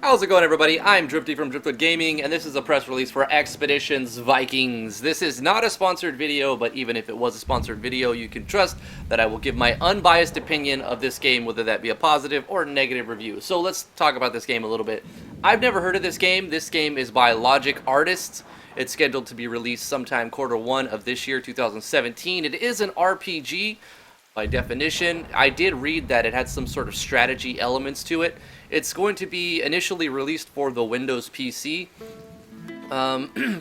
How's it going, everybody? I'm Drifty from Driftwood Gaming, and this is a press release for Expeditions Vikings. This is not a sponsored video, but even if it was a sponsored video, you can trust that I will give my unbiased opinion of this game, whether that be a positive or negative review. So let's talk about this game a little bit. I've never heard of this game. This game is by Logic Artists. It's scheduled to be released sometime Q1 of this year, 2017. It is an RPG. By definition, I did read that it had some sort of strategy elements to it. It's going to be initially released for the Windows PC.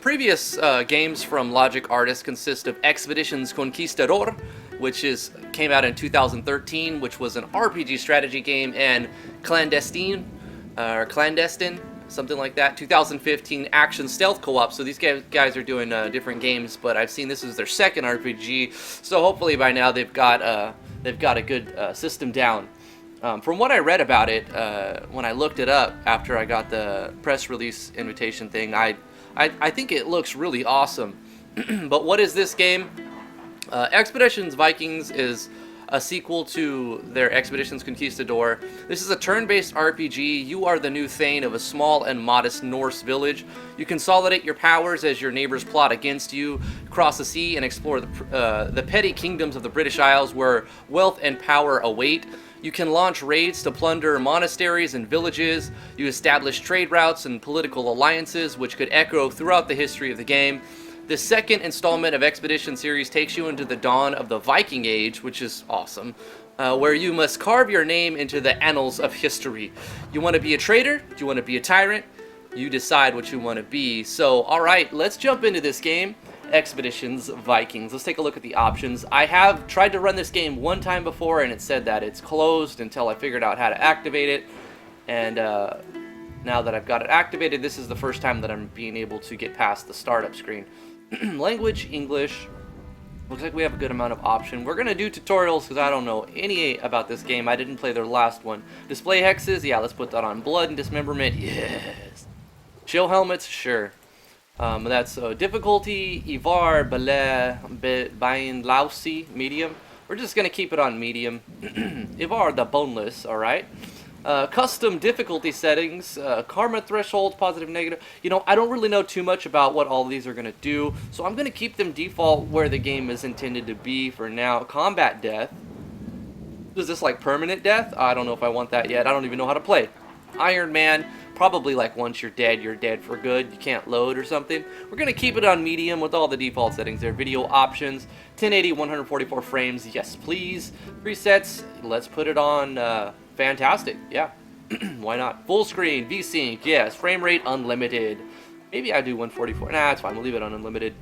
Previous games from Logic Artists consist of Expeditions Conquistador, which came out in 2013, which was an RPG strategy game, and Clandestine, something like that, 2015 action stealth co-op. So these guys are doing different games, but I've seen this is their second RPG, so hopefully by now they've got a good system down. From what I read about it, when I looked it up after I got the press release invitation thing, I think it looks really awesome. But what is this game? Expeditions Vikings is a sequel to their Expeditions Conquistador. This is a turn-based RPG. You are the new Thegn of a small and modest Norse village. You consolidate your powers as your neighbors plot against you, cross the sea, and explore the petty kingdoms of the British Isles where wealth and power await. You can launch raids to plunder monasteries and villages. You establish trade routes and political alliances, which could echo throughout the history of the game. The second installment of Expedition series takes you into the dawn of the Viking Age, which is awesome, where you must carve your name into the annals of history. You want to be a traitor? Do you want to be a tyrant? You decide what you want to be. So, alright, let's jump into this game, Expeditions Vikings. Let's take a look at the options. I have tried to run this game one time before, and it said that it's closed until I figured out how to activate it. And now that I've got it activated, this is the first time that I'm being able to get past the startup screen. Language, English. Looks like we have a good amount of option. We're going to do tutorials because I don't know any about this game. I didn't play their last one. Display hexes, yeah, let's put that on. Blood and dismemberment, yes. Chill helmets, sure. That's difficulty, Ivar, Bale, Bain, Lausi, medium. We're just going to keep it on medium. Ivar the boneless, alright. Custom difficulty settings, karma threshold, positive, negative. You know, I don't really know too much about what all of these are going to do, so I'm going to keep them default where the game is intended to be for now. Combat death. Is this like permanent death? I don't know if I want that yet. I don't even know how to play. Iron Man, probably like once you're dead for good. You can't load or something. We're going to keep it on medium with all the default settings there. Video options, 1080, 144 frames, yes please. Presets, let's put it on fantastic, yeah. Why not? Full screen, VSync, yes. Frame rate, unlimited. Maybe I do 144. Nah, it's fine. We'll leave it on unlimited.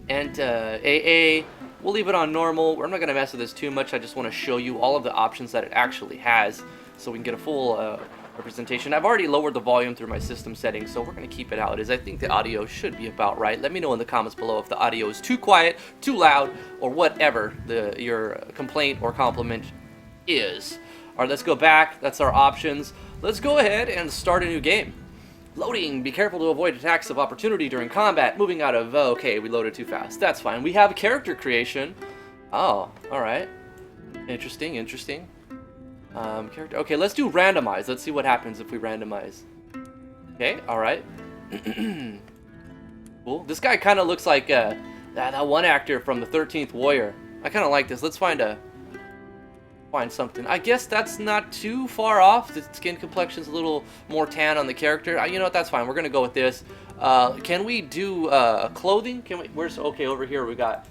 And AA, we'll leave it on normal. I'm not going to mess with this too much. I just want to show you all of the options that it actually has so we can get a full representation. I've already lowered the volume through my system settings, so we're going to keep it out. I think the audio should be about right. Let me know in the comments below if the audio is too quiet, too loud, or whatever your complaint or compliment is. Alright, let's go back. That's our options. Let's go ahead and start a new game. Loading. Be careful to avoid attacks of opportunity during combat. Moving out of... okay, we loaded too fast. That's fine. We have character creation. Oh, alright. Interesting, interesting. Character... okay, let's do randomize. Let's see what happens if we randomize. Okay, alright. Cool. This guy kind of looks like that one actor from the 13th Warrior. I kind of like this. Let's find something. I guess that's not too far off. The skin complexion's a little more tan on the character. You know what? That's fine. We're gonna go with this. Can we do clothing? Can we? Where's okay? Over here we got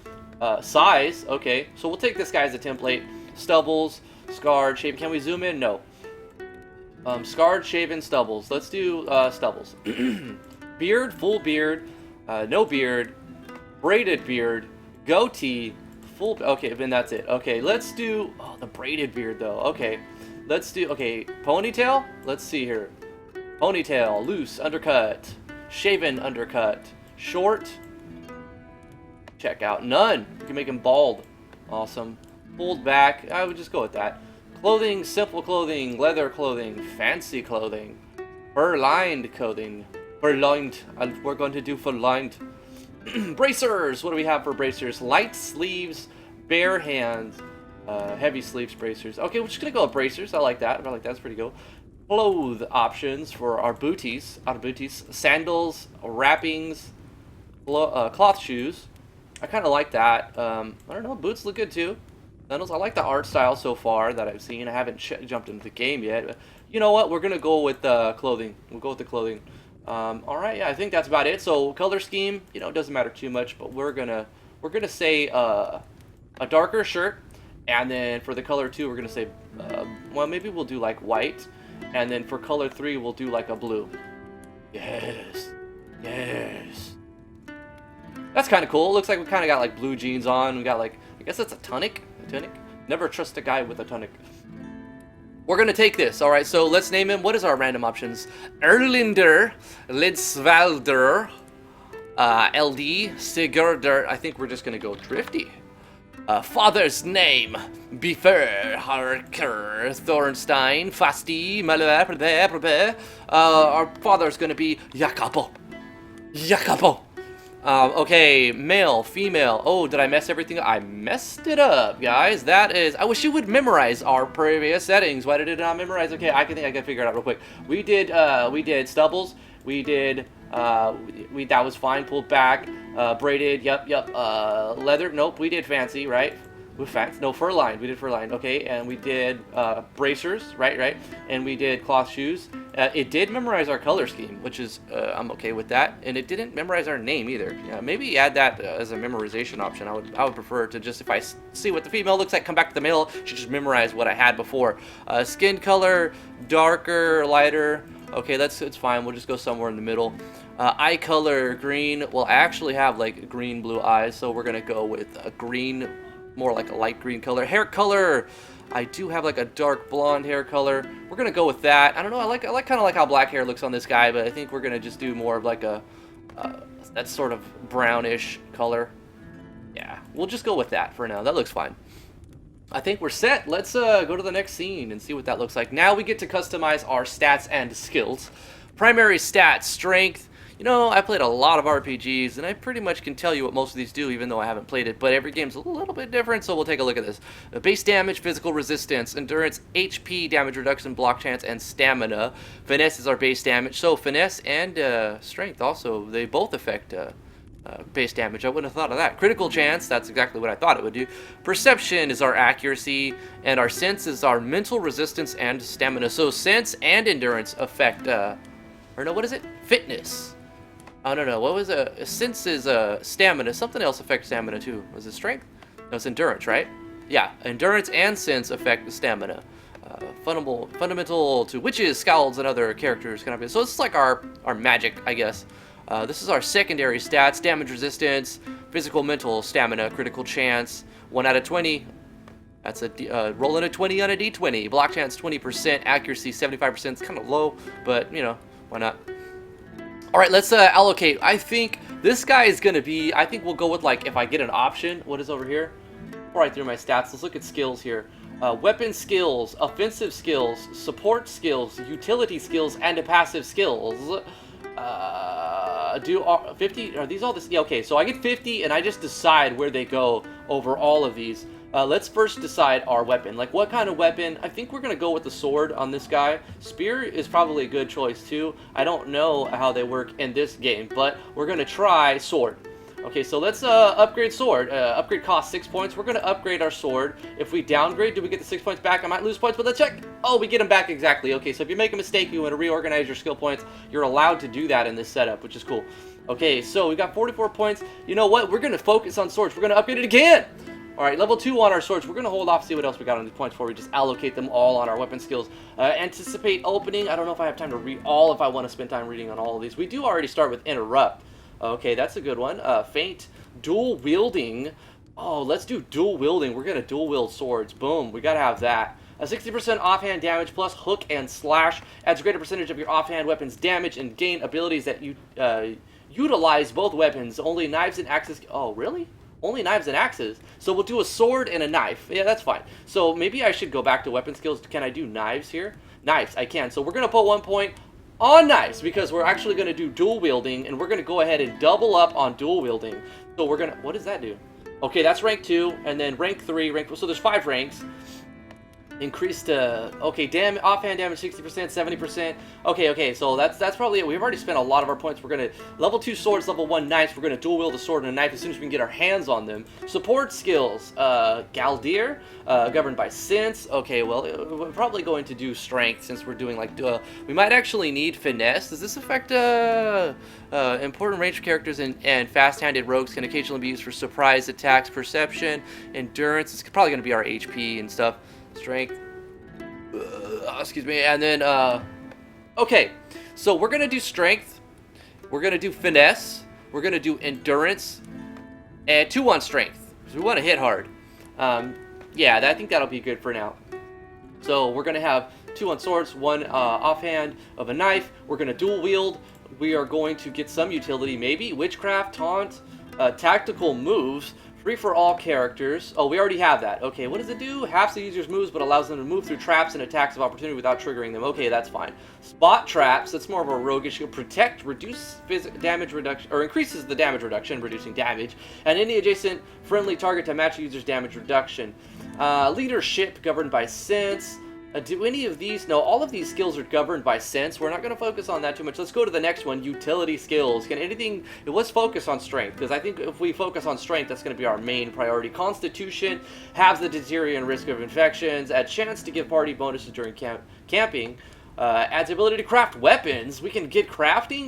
size. Okay, so we'll take this guy as a template. Stubbles, scarred, shaven. Can we zoom in? No. Scarred, shaven, stubbles. Let's do stubbles. Beard, full beard, no beard, braided beard, goatee. Full, okay, then that's it. Okay, let's do, oh, the braided beard though. Okay, let's do, okay, ponytail. Let's see here. Ponytail, loose, undercut, shaven, undercut, short. Check out, none. You can make him bald. Awesome. Pulled back. I would just go with that. Clothing, simple clothing, leather clothing, fancy clothing, fur-lined clothing, fur-lined. We're going to do fur-lined. Bracers! What do we have for bracers? Light sleeves, bare hands, heavy sleeves bracers. Okay, we're just gonna go with bracers. I like that. That's pretty cool. clothes options for our booties, sandals, wrappings, cloth shoes. I kind of like that. I don't know, boots look good too. Sandals, I like the art style so far that I've seen. I haven't jumped into the game yet. But you know what? We're gonna go with clothing. We'll go with the clothing. All right, yeah, I think that's about it. So color scheme, you know, it doesn't matter too much, but we're gonna say a darker shirt, and then for the color 2, we're gonna say, well, maybe we'll do like white, and then for color 3, we'll do like a blue. Yes, yes. That's kind of cool. Looks like we kind of got like blue jeans on. We got like, I guess that's a tunic. A tunic. Never trust a guy with a tunic. We're gonna take this. All right. So let's name him. What is our random options? Erlinder, Lidsvalder, LD, Sigurdur. I think we're just gonna go Drifty. Father's name: Befer, Harker, Thornstein, Fasti, Malabra. Our father's gonna be Jacopo. Jacopo. Okay, male, female. Oh, did I mess everything up? I messed it up, guys. That is, I wish you would memorize our previous settings. Why did it not memorize? Okay, I can figure it out real quick. We did stubbles. We did, that was fine. Pulled back, braided. Yep. Leather. Nope. We did fancy, right? With fancy. No, fur lined. We did fur lined. Okay, and we did bracers, right. And we did cloth shoes. It did memorize our color scheme, which is I'm okay with that, and it didn't memorize our name either. Yeah, maybe add that as a memorization option. I would prefer to just, if I see what the female looks like, come back to the male, should just memorize what I had before. Skin color, darker, lighter. Okay, it's fine. We'll just go somewhere in the middle. Eye color, green. Well, I actually have like green blue eyes, so we're gonna go with a green, more like a light green color. Hair color. I do have like a dark blonde hair color. We're gonna go with that. I don't know. I like kind of like how black hair looks on this guy, but I think we're gonna just do more of like a that sort of brownish color. Yeah, we'll just go with that for now. That looks fine. I think we're set. Let's go to the next scene and see what that looks like. Now we get to customize our stats and skills. Primary stats: strength. You know, I played a lot of RPGs, and I pretty much can tell you what most of these do, even though I haven't played it, but every game's a little bit different, so we'll take a look at this. Base damage, physical resistance, endurance, HP, damage reduction, block chance, and stamina. Finesse is our base damage, so finesse and strength also, they both affect base damage. I wouldn't have thought of that. Critical chance, that's exactly what I thought it would do. Perception is our accuracy, and our sense is our mental resistance and stamina. So sense and endurance affect, or no, what is it? Fitness. I don't know. What was sense is stamina. Something else affects stamina too. Was it strength? No, it's endurance, right? Yeah, endurance and sense affect the stamina. Fundamental to witches, scalds, and other characters. So this is like our magic, I guess. This is our secondary stats: damage resistance, physical, mental, stamina, critical chance. 1 out of 20. That's a rolling a 20 on a d20. Block chance 20%, accuracy 75%. It's kind of low, but you know, why not? All right, let's allocate. I think this guy is going to be, I think we'll go with, like, if I get an option. What is over here? Before I through my stats, let's look at skills here. Weapon skills, offensive skills, support skills, utility skills, and passive skills. 50, are these all this? Yeah, okay, so I get 50, and I just decide where they go over all of these. Let's first decide our weapon. Like, what kind of weapon? I think we're going to go with the sword on this guy. Spear is probably a good choice, too. I don't know how they work in this game, but we're going to try sword. Okay, so let's upgrade sword. Upgrade costs 6 points. We're going to upgrade our sword. If we downgrade, do we get the 6 points back? I might lose points, but let's check. Oh, we get them back exactly. Okay, so if you make a mistake, you want to reorganize your skill points, you're allowed to do that in this setup, which is cool. Okay, so we got 44 points. You know what? We're going to focus on swords. We're going to upgrade it again. All right, level 2 on our swords. We're going to hold off, see what else we got on these points before we just allocate them all on our weapon skills. Anticipate opening. I don't know if I have time to read all, if I want to spend time reading on all of these. We do already start with interrupt. Okay, that's a good one. Feint. Dual wielding. Oh, let's do dual wielding. We're going to dual wield swords. Boom, we got to have that. 60% offhand damage plus hook and slash. Adds a greater percentage of your offhand weapons damage and gain abilities that you utilize both weapons. Only knives and axes. Oh, really? Only knives and axes. So we'll do a sword and a knife. Yeah, that's fine. So maybe I should go back to weapon skills. Can I do knives here? Knives, I can. So we're going to put 1 point on knives because we're actually going to do dual wielding, and we're going to go ahead and double up on dual wielding. So we're going to, what does that do? Okay, that's rank 2, and then rank 3, so there's 5 ranks. Increased okay, offhand damage 60%, 70%. Okay, so that's probably it. We've already spent a lot of our points. We're gonna level 2 swords, level 1 knives. We're gonna dual wield a sword and a knife as soon as we can get our hands on them. Support skills, Galdir, governed by sense. Okay, well, we're probably going to do strength since we're doing like we might actually need finesse. Does this affect important range characters and fast-handed rogues can occasionally be used for surprise attacks, perception, endurance. It's probably gonna be our HP and stuff. Strength, excuse me, and then okay, so we're gonna do strength, we're gonna do finesse, we're gonna do endurance, and 2 on strength, because we want to hit hard. Yeah, I think that'll be good for now. So we're gonna have 2 on swords, 1 offhand of a knife. We're gonna dual wield. We are going to get some utility, maybe witchcraft, taunt, tactical moves. Free for all characters. Oh, we already have that. Okay, what does it do? Halves the user's moves, but allows them to move through traps and attacks of opportunity without triggering them. Okay, that's fine. Spot traps. That's more of a roguish. Protect, reduce damage reduction, or increases the damage reduction, reducing damage, and any adjacent friendly target to match the user's damage reduction. Leadership, governed by sense. Do any of these? No, all of these skills are governed by sense. We're not going to focus on that too much. Let's go to the next one, utility skills. Can anything... Let's focus on strength, because I think if we focus on strength, that's going to be our main priority. Constitution, halves the deterioration risk of infections, adds chance to give party bonuses during camping, adds ability to craft weapons. We can get crafting.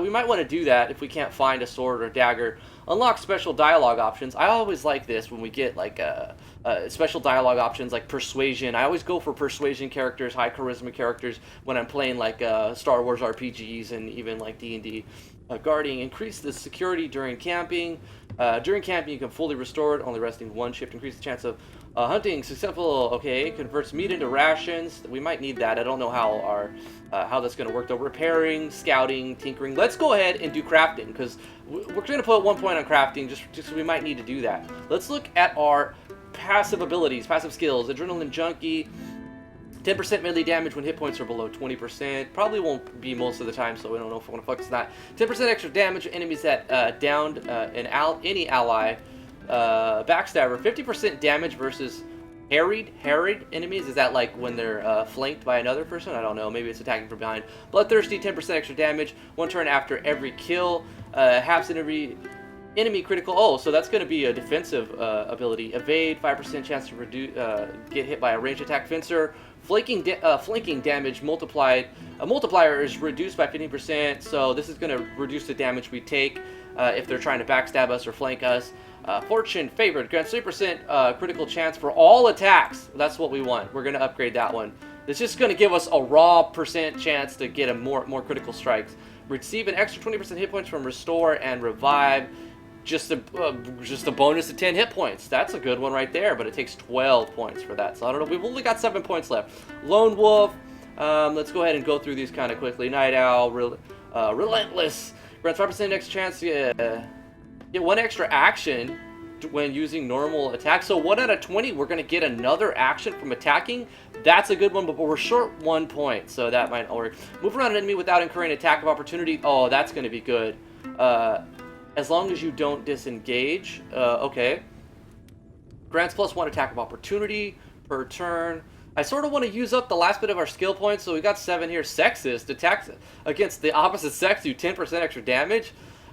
We might want to do that if we can't find a sword or dagger. Unlock special dialogue options. I always like this when we get like special dialogue options like persuasion. I always go for persuasion characters, high charisma characters when I'm playing like Star Wars RPGs and even like D&D. Guarding, increase the security during camping. During camping, you can fully restore it, only resting 1 shift. Increase the chance of hunting successful. Okay, converts meat into rations. We might need that. I don't know how how that's going to work though. Repairing, scouting, tinkering. Let's go ahead and do crafting because we're going to put 1 point on crafting just we might need to do that. Let's look at our passive abilities, passive skills. Adrenaline junkie. 10% melee damage when hit points are below 20%. Probably won't be most of the time, so we don't know if we want to focus on that. 10% extra damage to enemies that downed any ally. Backstabber, 50% damage versus harried enemies. Is that like when they're flanked by another person? I don't know. Maybe it's attacking from behind. Bloodthirsty, 10% extra damage. 1 turn after every kill. Halves enemy critical. Oh, so that's going to be a defensive ability. Evade, 5% chance to get hit by a ranged attack fencer. Flanking damage multiplied. A multiplier is reduced by 15%, so this is going to reduce the damage we take if they're trying to backstab us or flank us. Fortune favored grants 3% critical chance for all attacks. That's what we want. We're going to upgrade that one. It's just going to give us a raw percent chance to get a more critical strikes. Receive an extra 20% hit points from restore and revive. Just a bonus of 10 hit points. That's a good one right there, but it takes 12 points for that. So I don't know. We've only got 7 points left. Lone Wolf. Let's go ahead and go through these kind of quickly. Night Owl. Relentless. Grants 5% extra chance to get 1 extra action when using normal attacks. So 1 out of 20, we're going to get another action from attacking. That's a good one, but we're short 1 point, so that might not work. Move around an enemy without incurring attack of opportunity. Oh, that's going to be good. As long as you don't disengage. Okay. Grants +1 attack of opportunity per turn. I sort of want to use up the last bit of our skill points, so we got 7 here. Sexist. Attacks against the opposite sex do 10% extra damage.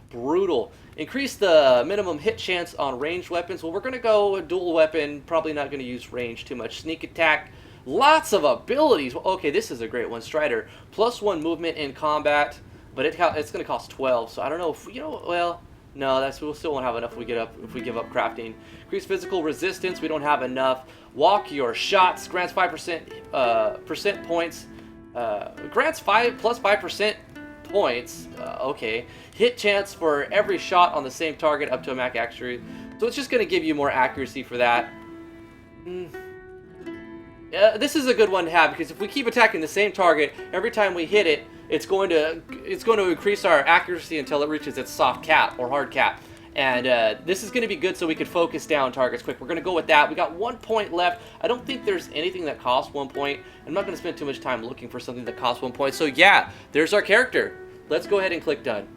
Brutal. Increase the minimum hit chance on ranged weapons. Well, we're going to go dual weapon. Probably not going to use range too much. Sneak attack. Lots of abilities. Well, okay, this is a great one. Strider. +1 movement in combat, but it's going to cost 12. So I don't know if, well... No, we'll still won't have enough if we give up crafting. Increase physical resistance. We don't have enough. Walk your shots. Grants 5% percent points. Grants 5% points. Okay. Hit chance for every shot on the same target up to a max accuracy. So it's just going to give you more accuracy for that. This is a good one to have because if we keep attacking the same target every time we hit it, it's going to increase our accuracy until it reaches its soft cap or hard cap. And this is going to be good so we could focus down targets quick. We're going to go with that. We got 1 point left. I don't think there's anything that costs 1 point. I'm not going to spend too much time looking for something that costs 1 point. So yeah, there's our character. Let's go ahead and click done.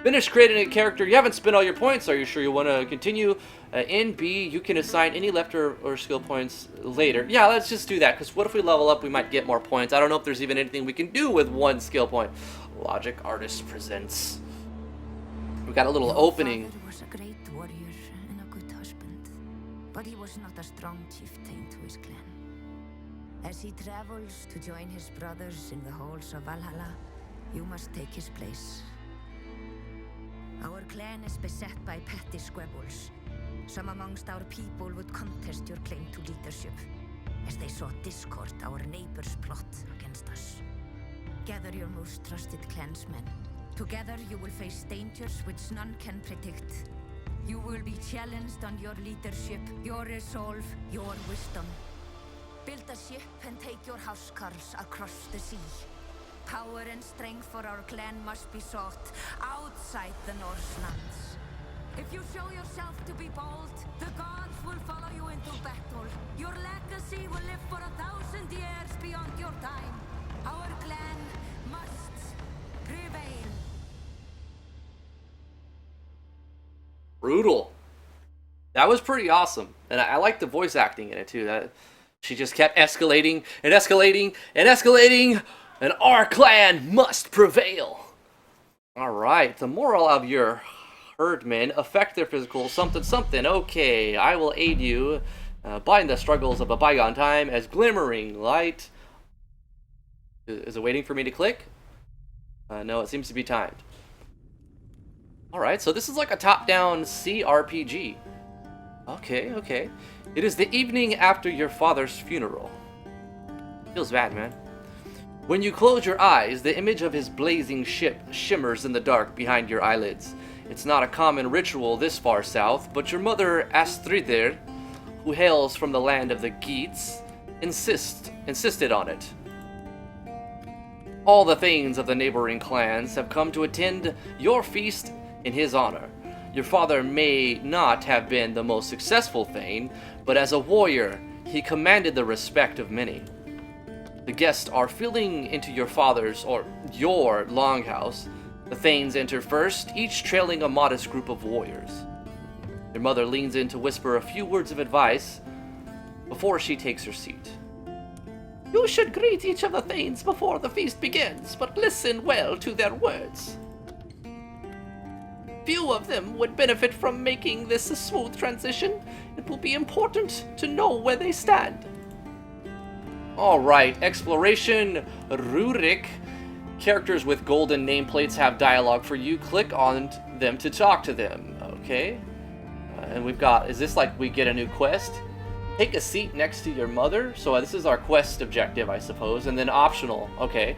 Finish creating a character. You haven't spent all your points. Are you sure you want to continue? In B, you can assign any left or skill points later. Yeah, let's just do that, because what if we level up, we might get more points. I don't know if there's even anything we can do with 1 skill point. Logic Artist presents. We got a little opening. Your father was a great warrior and a good husband, but he was not a strong chieftain to his clan. As he travels to join his brothers in the halls of Valhalla, you must take his place. Our clan is beset by petty squabbles. Some amongst our people would contest your claim to leadership, as they saw discord our neighbors plot against us. Gather your most trusted clansmen. Together you will face dangers which none can predict. You will be challenged on your leadership, your resolve, your wisdom. Build a ship and take your housecarls across the sea. Power and strength for our clan must be sought outside the Norse lands. If you show yourself to be bold, the gods will follow you into battle. Your legacy will live for 1,000 years beyond your time. Our clan must prevail. Brutal. That was pretty awesome. And I like the voice acting in it too. That she just kept escalating and escalating and escalating, and our clan must prevail. Alright, the moral of your herdmen: affect their physical something something. Okay, I will aid you. Bind the struggles of a bygone time as glimmering light. Is it waiting for me to click? No, it seems to be timed. Alright, so this is like a top-down CRPG. Okay, okay. It is the evening after your father's funeral. Feels bad, man. When you close your eyes, the image of his blazing ship shimmers in the dark behind your eyelids. It's not a common ritual this far south, but your mother Astridr, who hails from the land of the Geats, insisted on it. All the thanes of the neighboring clans have come to attend your feast in his honor. Your father may not have been the most successful thane, but as a warrior, he commanded the respect of many. The guests are filing into your father's, or your, longhouse. The thanes enter first, each trailing a modest group of warriors. Your mother leans in to whisper a few words of advice before she takes her seat. You should greet each of the thanes before the feast begins, but listen well to their words. Few of them would benefit from making this a smooth transition. It will be important to know where they stand. Alright, exploration, Rurik. Characters with golden nameplates have dialogue for you. Click on them to talk to them. Okay. And we've got, is this like we get a new quest? Take a seat next to your mother. So this is our quest objective, I suppose. And then optional. Okay.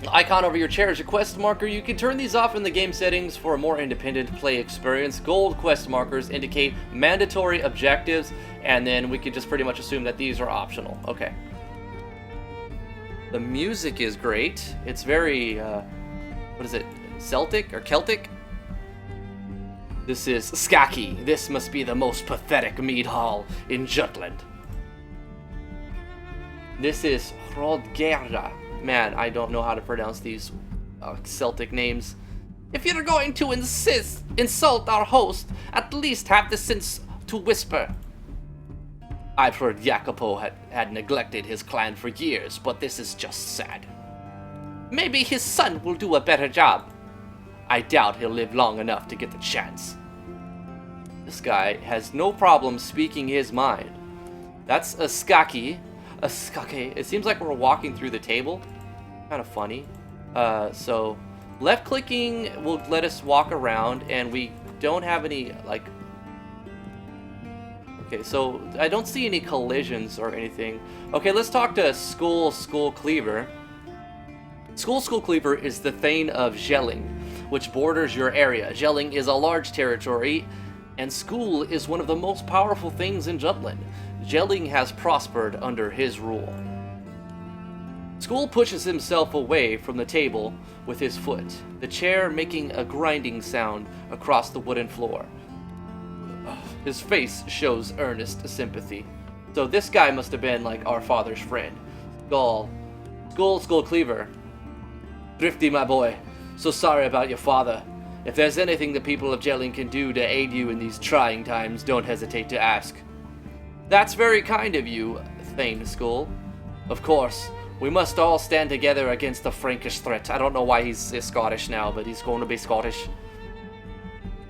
The icon over your chair is your quest marker. You can turn these off in the game settings for a more independent play experience. Gold quest markers indicate mandatory objectives, and then we could just pretty much assume that these are optional. Okay. The music is great. It's very, what is it? Celtic or Celtic? This is Skaki. This must be the most pathetic mead hall in Jutland. This is Hrodgerra. Man, I don't know how to pronounce these Celtic names. If you're going to insult our host, at least have the sense to whisper. I've heard Jacopo had neglected his clan for years, but this is just sad. Maybe his son will do a better job. I doubt he'll live long enough to get the chance. This guy has no problem speaking his mind. That's a Skaki. A Skaki. It seems like we're walking through the table. Kind of funny. So left clicking will let us walk around, and we don't have any like. Okay, so I don't see any collisions or anything. Okay, let's talk to Skull Cleaver. Skull Cleaver is the Thane of Gelling, which borders your area. Gelling is a large territory, and Skull is one of the most powerful things in Jutland. Gelling has prospered under his rule. Skull pushes himself away from the table with his foot, the chair making a grinding sound across the wooden floor. His face shows earnest sympathy. So this guy must have been like our father's friend. Skull Cleaver. Thrifty, my boy. So sorry about your father. If there's anything the people of Dueling can do to aid you in these trying times, don't hesitate to ask. That's very kind of you, Thegn Skull. Of course, we must all stand together against the Frankish threat. I don't know why he's Scottish now, but he's going to be Scottish.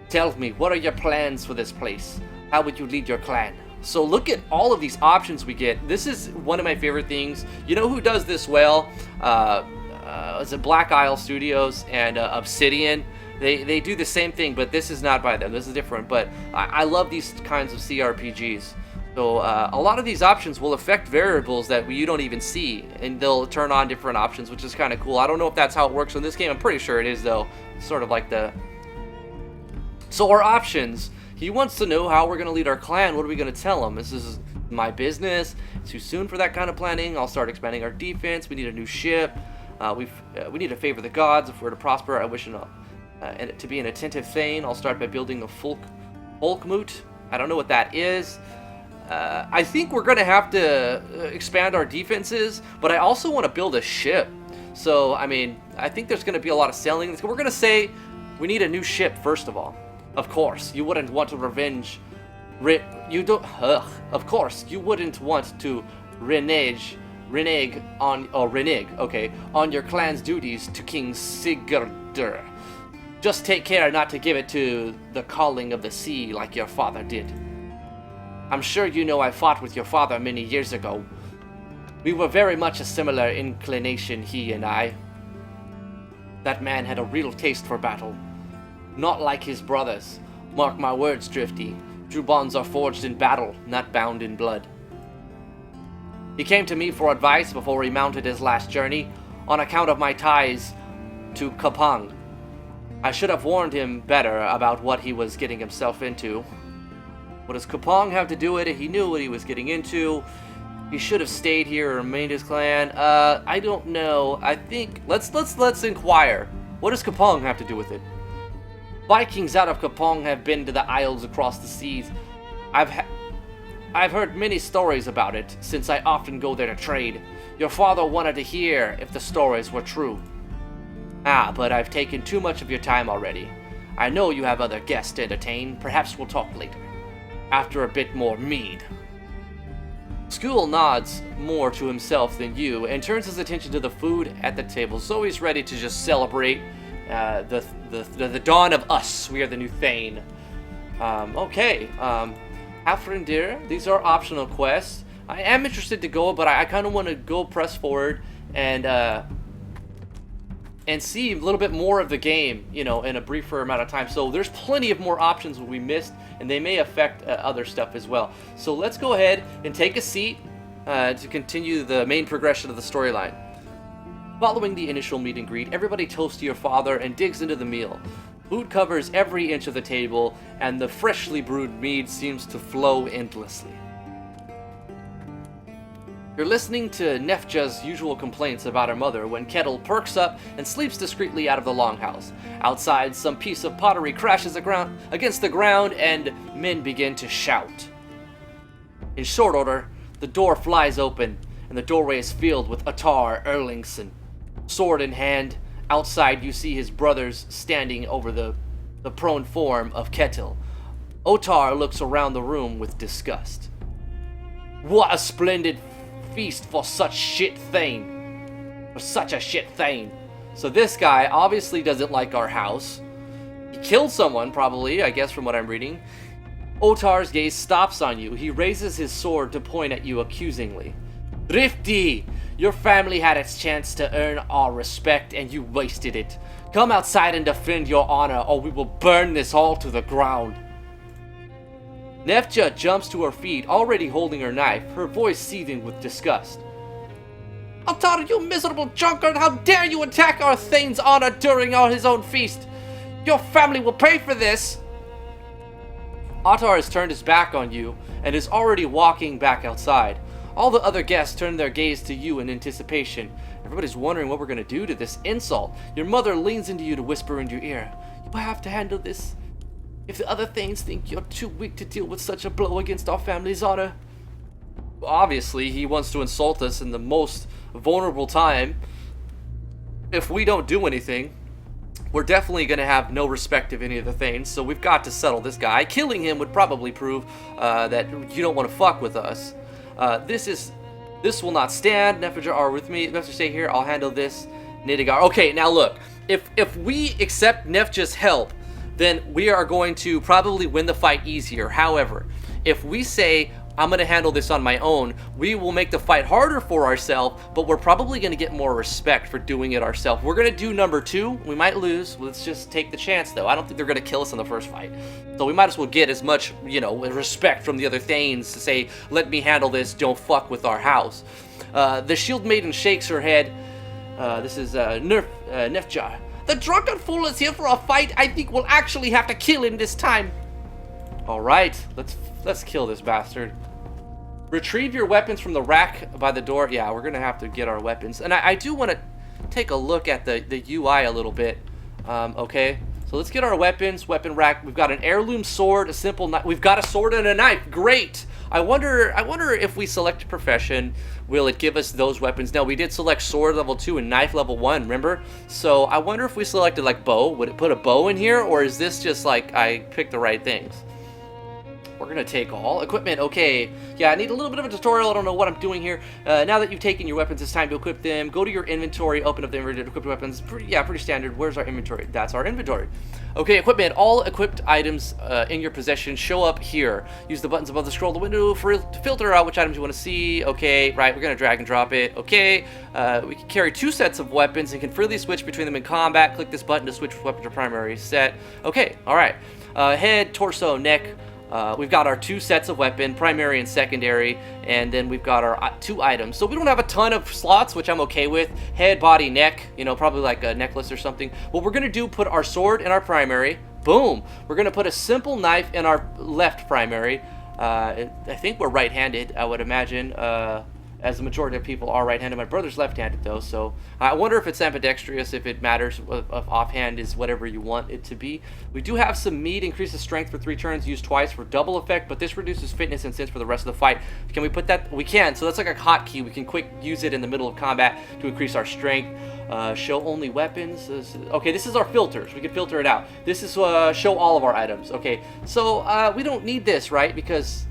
Tell me, what are your plans for this place? How would you lead your clan? So look at all of these options we get. This is one of my favorite things. You know who does this well? Is it Black Isle Studios and Obsidian? They do the same thing, but this is not by them. This is different, but I love these kinds of CRPGs. So a lot of these options will affect variables that you don't even see, and they'll turn on different options, which is kind of cool. I don't know if that's how it works in this game. I'm pretty sure it is, though. It's sort of like the... So our options. He wants to know how we're going to lead our clan. What are we going to tell him? This is my business. It's too soon for that kind of planning. I'll start expanding our defense. We need a new ship. We need to favor the gods if we're to prosper. I wish to be an attentive Thegn. I'll start by building a folkmoot. I don't know what that is. I think we're going to have to expand our defenses, but I also want to build a ship. So, I mean, I think there's going to be a lot of sailing. We're going to say we need a new ship, first of all. Of course, you wouldn't want to renege on your clan's duties to King Sigurdur. Just take care not to give it to the calling of the sea like your father did. I'm sure you know I fought with your father many years ago. We were very much a similar inclination, he and I. That man had a real taste for battle. Not like his brothers. Mark my words, Drifty. True bonds are forged in battle, not bound in blood. He came to me for advice before he mounted his last journey, on account of my ties to Kapang. I should have warned him better about what he was getting himself into. What does Kapang have to do with it? He knew what he was getting into. He should have stayed here and remained his clan. I don't know. I think let's inquire. What does Kapang have to do with it? Vikings out of Kapang have been to the isles across the seas. I've heard many stories about it, since I often go there to trade. Your father wanted to hear if the stories were true. But I've taken too much of your time already. I know you have other guests to entertain. Perhaps we'll talk later, after a bit more mead. School nods more to himself than you, and turns his attention to the food at the table, so he's ready to just celebrate the dawn of us. We are the new Thegn. Halfrendir, these are optional quests. I am interested to go, but I kind of want to go press forward and see a little bit more of the game, you know, in a briefer amount of time. So there's plenty of more options we missed, and they may affect other stuff as well. So let's go ahead and take a seat to continue the main progression of the storyline. Following the initial meet and greet, everybody toasts to your father and digs into the meal. Food covers every inch of the table, and the freshly brewed mead seems to flow endlessly. You're listening to Nefja's usual complaints about her mother when Kettle perks up and sleeps discreetly out of the longhouse. Outside, some piece of pottery crashes against the ground, and men begin to shout. In short order, the door flies open, and the doorway is filled with Attar Erlingson. Sword in hand, outside you see his brothers standing over the prone form of Kettle. Otar looks around the room with disgust. What a splendid feast for such shit Thegn. For such a shit Thegn. So this guy obviously doesn't like our house. He killed someone, probably, I guess from what I'm reading. Otar's gaze stops on you. He raises his sword to point at you accusingly. Drifty! Your family had its chance to earn our respect and you wasted it. Come outside and defend your honor, or we will burn this hall to the ground. Nefja jumps to her feet, already holding her knife, her voice seething with disgust. Attar, you miserable drunkard! How dare you attack our Thane's honor during his own feast! Your family will pay for this! Attar has turned his back on you and is already walking back outside. All the other guests turn their gaze to you in anticipation. Everybody's wondering what we're going to do to this insult. Your mother leans into you to whisper in your ear. You have to handle this. If the other Thanes think you're too weak to deal with such a blow against our family's honor. Obviously, he wants to insult us in the most vulnerable time. If we don't do anything, we're definitely going to have no respect of any of the Thanes, so we've got to settle this guy. Killing him would probably prove that you don't want to fuck with us. This will not stand. Nefejar are with me. Nefejar, stay here. I'll handle this. Nidigar. Okay, now look. If we accept Nefja's help, then we are going to probably win the fight easier. However, if we say, I'm going to handle this on my own, we will make the fight harder for ourselves, but we're probably going to get more respect for doing it ourselves. We're going to do number 2. We might lose. Let's just take the chance, though. I don't think they're going to kill us in the first fight. So we might as well get as much, respect from the other Thanes to say, let me handle this, don't fuck with our house. The Shield Maiden shakes her head. This is Nefjar. The drunken fool is here for a fight. I think we'll actually have to kill him this time. All right, let's kill this bastard. Retrieve your weapons from the rack by the door. Yeah, we're gonna have to get our weapons, and I do want to take a look at the UI a little bit. Okay, so let's get our weapons. Weapon rack. We've got an heirloom sword, a simple knife. We've got a sword and a knife. Great. I wonder if we select profession, will it give us those weapons? No, we did select sword level 2 and knife level 1, remember? So I wonder if we selected like bow, would it put a bow in here, or is this just like I picked the right things? We're gonna take all equipment. Okay, yeah, I need a little bit of a tutorial. I don't know what I'm doing here. Now that you've taken your weapons, it's time to equip them. Go to your inventory, open up the inventory, equip your weapons. Pretty standard. Where's our inventory? That's our inventory. Okay, equipment. All equipped items in your possession show up here. Use the buttons above the scroll the window to filter out which items you want to see. Okay, right, we're gonna drag and drop it. Okay, we can carry 2 sets of weapons and can freely switch between them in combat. Click this button to switch weapon to primary set. Okay, all right. Head, torso, neck. We've got our 2 sets of weapon, primary and secondary, and then we've got our 2 items. So we don't have a ton of slots, which I'm okay with. Head, body, neck, probably like a necklace or something. What we're going to do, put our sword in our primary. Boom. We're going to put a simple knife in our left primary. I think we're right-handed, I would imagine, as the majority of people are right-handed. My brother's left-handed, though, so I wonder if it's ambidextrous, if it matters, if offhand is whatever you want it to be. We do have some meat, increases strength for 3 turns, used twice for double effect, but this reduces fitness and sense for the rest of the fight. Can we put that? We can, so that's like a hotkey. We can quick use it in the middle of combat to increase our strength. Show only weapons. Okay, this is our filters. We can filter it out. This is show all of our items. Okay, so we don't need this, right? Because...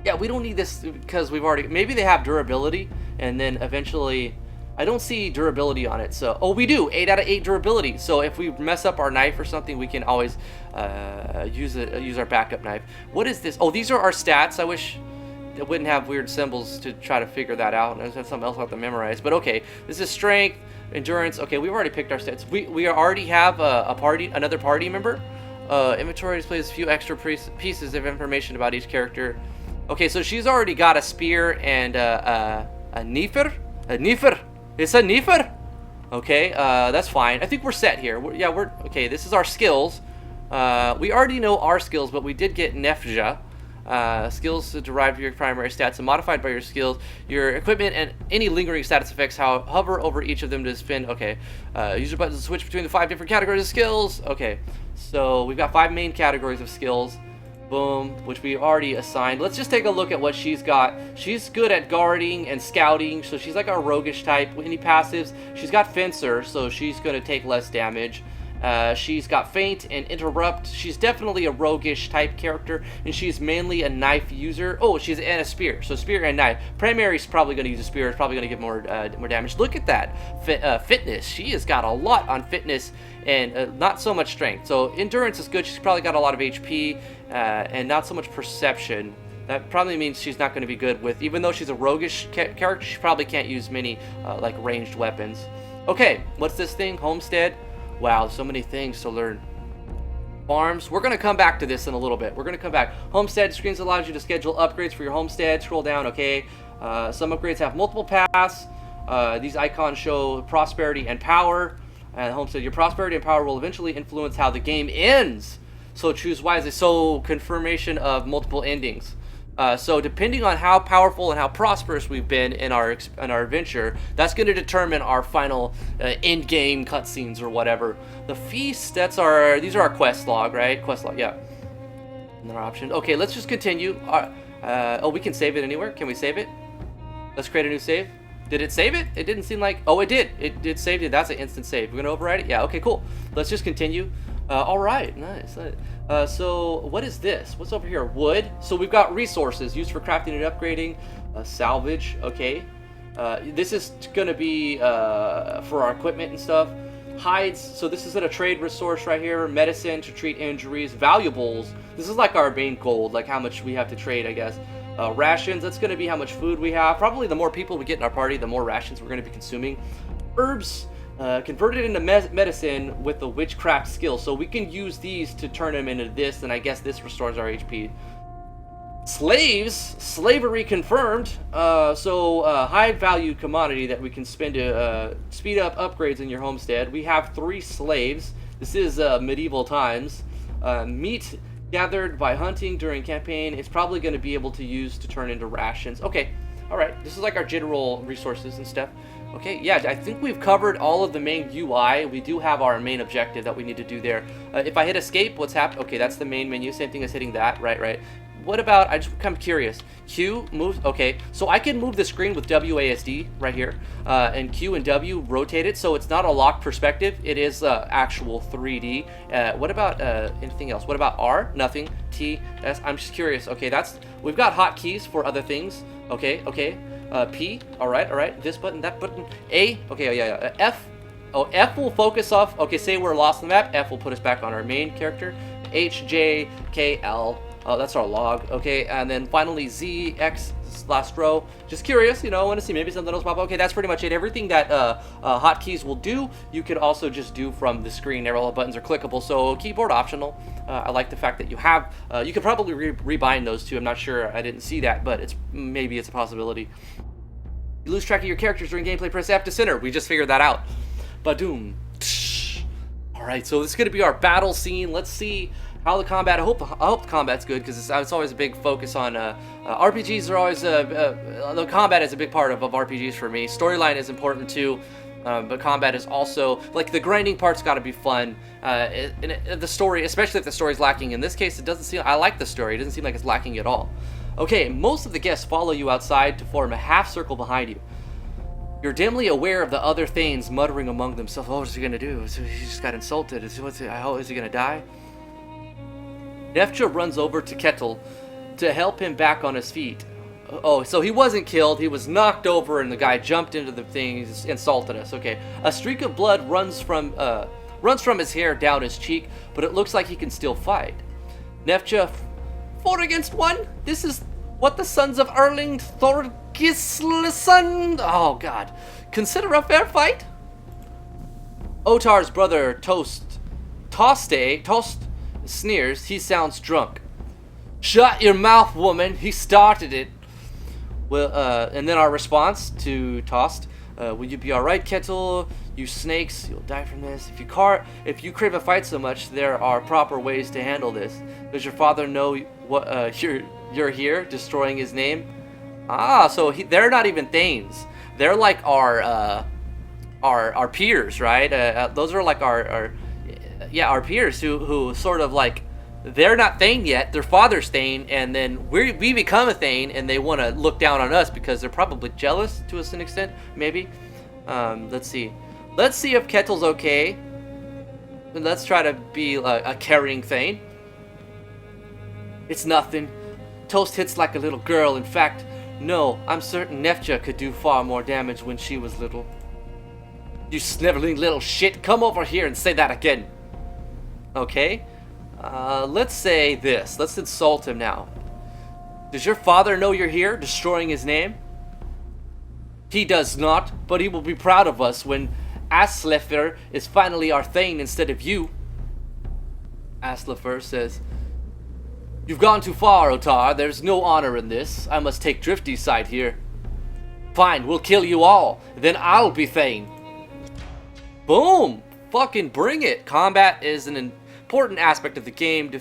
yeah, we don't need this because we've already... maybe they have durability, and then eventually... I don't see durability on it, so... oh, we do! 8 out of 8 durability. So if we mess up our knife or something, we can always use our backup knife. What is this? Oh, these are our stats. I wish it wouldn't have weird symbols to try to figure that out. I just had something else I have to memorize. But okay, this is strength, endurance. Okay, we've already picked our stats. We already have another party member. Inventory displays a few extra pieces of information about each character. Okay, so she's already got a spear and a Nifer? A Nifer! It's a Nifer! Okay, that's fine. I think we're set here. Okay, this is our skills. We already know our skills, but we did get Nefja. Skills derived from your primary stats and modified by your skills. Your equipment and any lingering status effects, hover over each of them to spin. Okay, user buttons to switch between the 5 different categories of skills. Okay, so we've got 5 main categories of skills. Boom, which we already assigned. Let's just take a look at what she's got. She's good at guarding and scouting, so she's like a roguish type. Any passives? She's got fencer, so she's going to take less damage. She's got feint and interrupt. She's definitely a roguish type character, and she's mainly a knife user. Oh, she's and a spear, so spear and knife. Primary's probably going to use a spear. It's probably going to give more damage. Look at that fitness. She has got a lot on fitness and not so much strength. So endurance is good. She's probably got a lot of HP and not so much perception. That probably means she's not going to be good with, even though she's a roguish character, she probably can't use many like ranged weapons. Okay, what's this thing? Homestead. Wow, so many things to learn. Farms. We're going to come back to this in a little bit. We're going to come back. Homestead screens allows you to schedule upgrades for your homestead. Scroll down, okay. Some upgrades have multiple paths. These icons show prosperity and power. Homestead, your prosperity and power will eventually influence how the game ends. So choose wisely. So confirmation of multiple endings. So depending on how powerful and how prosperous we've been in our adventure, that's going to determine our final end game cutscenes or whatever. The feast, these are our quest log, right? Quest log, yeah. Another option. Okay, let's just continue. Oh, we can save it anywhere. Can we save it? Let's create a new save. Did it save it? It didn't seem like... Oh, it did. It did save it. That's an instant save. We're going to override it? Yeah, okay, cool. Let's just continue. All right, nice. So what is this? What's over here? Wood. So we've got resources used for crafting and upgrading. Salvage, okay. This is going to be for our equipment and stuff. Hides, so this is a trade resource right here. Medicine to treat injuries. Valuables. This is like our main gold, like how much we have to trade, I guess. Rations, that's going to be how much food we have. Probably the more people we get in our party, the more rations we're going to be consuming. Herbs, converted into medicine with the witchcraft skill. So we can use these to turn them into this, and I guess this restores our HP. Slaves, slavery confirmed. High value commodity that we can spend to speed up upgrades in your homestead. We have 3 slaves. This is medieval times. Meat gathered by hunting during campaign. It's probably going to be able to use to turn into rations. Okay, all right. This is like our general resources and stuff. Okay, yeah, I think we've covered all of the main UI. We do have our main objective that we need to do there. If I hit escape, what's happened? Okay, that's the main menu. Same thing as hitting that. Right. What about, I'm curious. Q moves, okay. So I can move the screen with WASD right here. And Q and W rotate it, so it's not a locked perspective. It is actual 3D. What about anything else? What about R? Nothing. T, S, I'm just curious. Okay, we've got hotkeys for other things. Okay. P, all right. This button, that button. A, okay, yeah. F, F will focus off. Okay, say we're lost on the map. F will put us back on our main character. H, J, K, L. Oh, that's our log. Okay, and then finally Z, X, last row. Just curious, I want to see maybe something else pop up. Okay, that's pretty much it. Everything that hotkeys will do, you can also just do from the screen. All the buttons are clickable, so keyboard optional. I like the fact that you have, you could probably rebind those two. I'm not sure, I didn't see that, but maybe it's a possibility. You lose track of your characters during gameplay, press F to center. We just figured that out. Badoom. All right, so this is going to be our battle scene. Let's see how the combat. I hope the combat's good, because it's always a big focus on RPGs. Are always the combat is a big part of RPGs for me. Storyline is important too, but combat is also, like, the grinding part's got to be fun. The story, especially if the story's lacking. In this case, it doesn't seem. I like the story. It doesn't seem like it's lacking at all. Okay, most of the guests follow you outside to form a half circle behind you. You're dimly aware of the other Thanes muttering among themselves. Oh, what's he gonna do? He just got insulted. Is he gonna die? Nefja runs over to Kettle to help him back on his feet. Oh, so he wasn't killed. He was knocked over, and the guy jumped into the thing. He insulted us. Okay. A streak of blood runs from his hair down his cheek, but it looks like he can still fight. Nefja, 4 against 1. This is what the sons of Erling Thorgisleson. Oh God. Consider a fair fight. Otar's brother Tost sneers. He sounds drunk. Shut your mouth, woman. He started it. Well, and then our response to Tost. Will you be all right, Kettle? You snakes, you'll die from this. If you crave a fight so much, there are proper ways to handle this. Does your father know what you're here, destroying his name? Ah, so they're not even Thanes. They're like our peers, right? Those are like our peers who sort of like, they're not Thegn yet. Their father's Thegn, and then we become a Thegn, and they want to look down on us because they're probably jealous to an extent, maybe. Let's see if Kettle's okay. And let's try to be a carrying Thegn. It's nothing. Toast hits like a little girl. In fact, no, I'm certain Nefja could do far more damage when she was little. You sniveling little shit, come over here and say that again. Okay, let's say this. Let's insult him now. Does your father know you're here, destroying his name? He does not, but he will be proud of us when Aslefer is finally our Thegn instead of you. Aslefer says, you've gone too far, Otar. There's no honor in this. I must take Drifty's side here. Fine, we'll kill you all. Then I'll be Thegn. Boom! Fucking bring it! Combat is an important aspect of the game.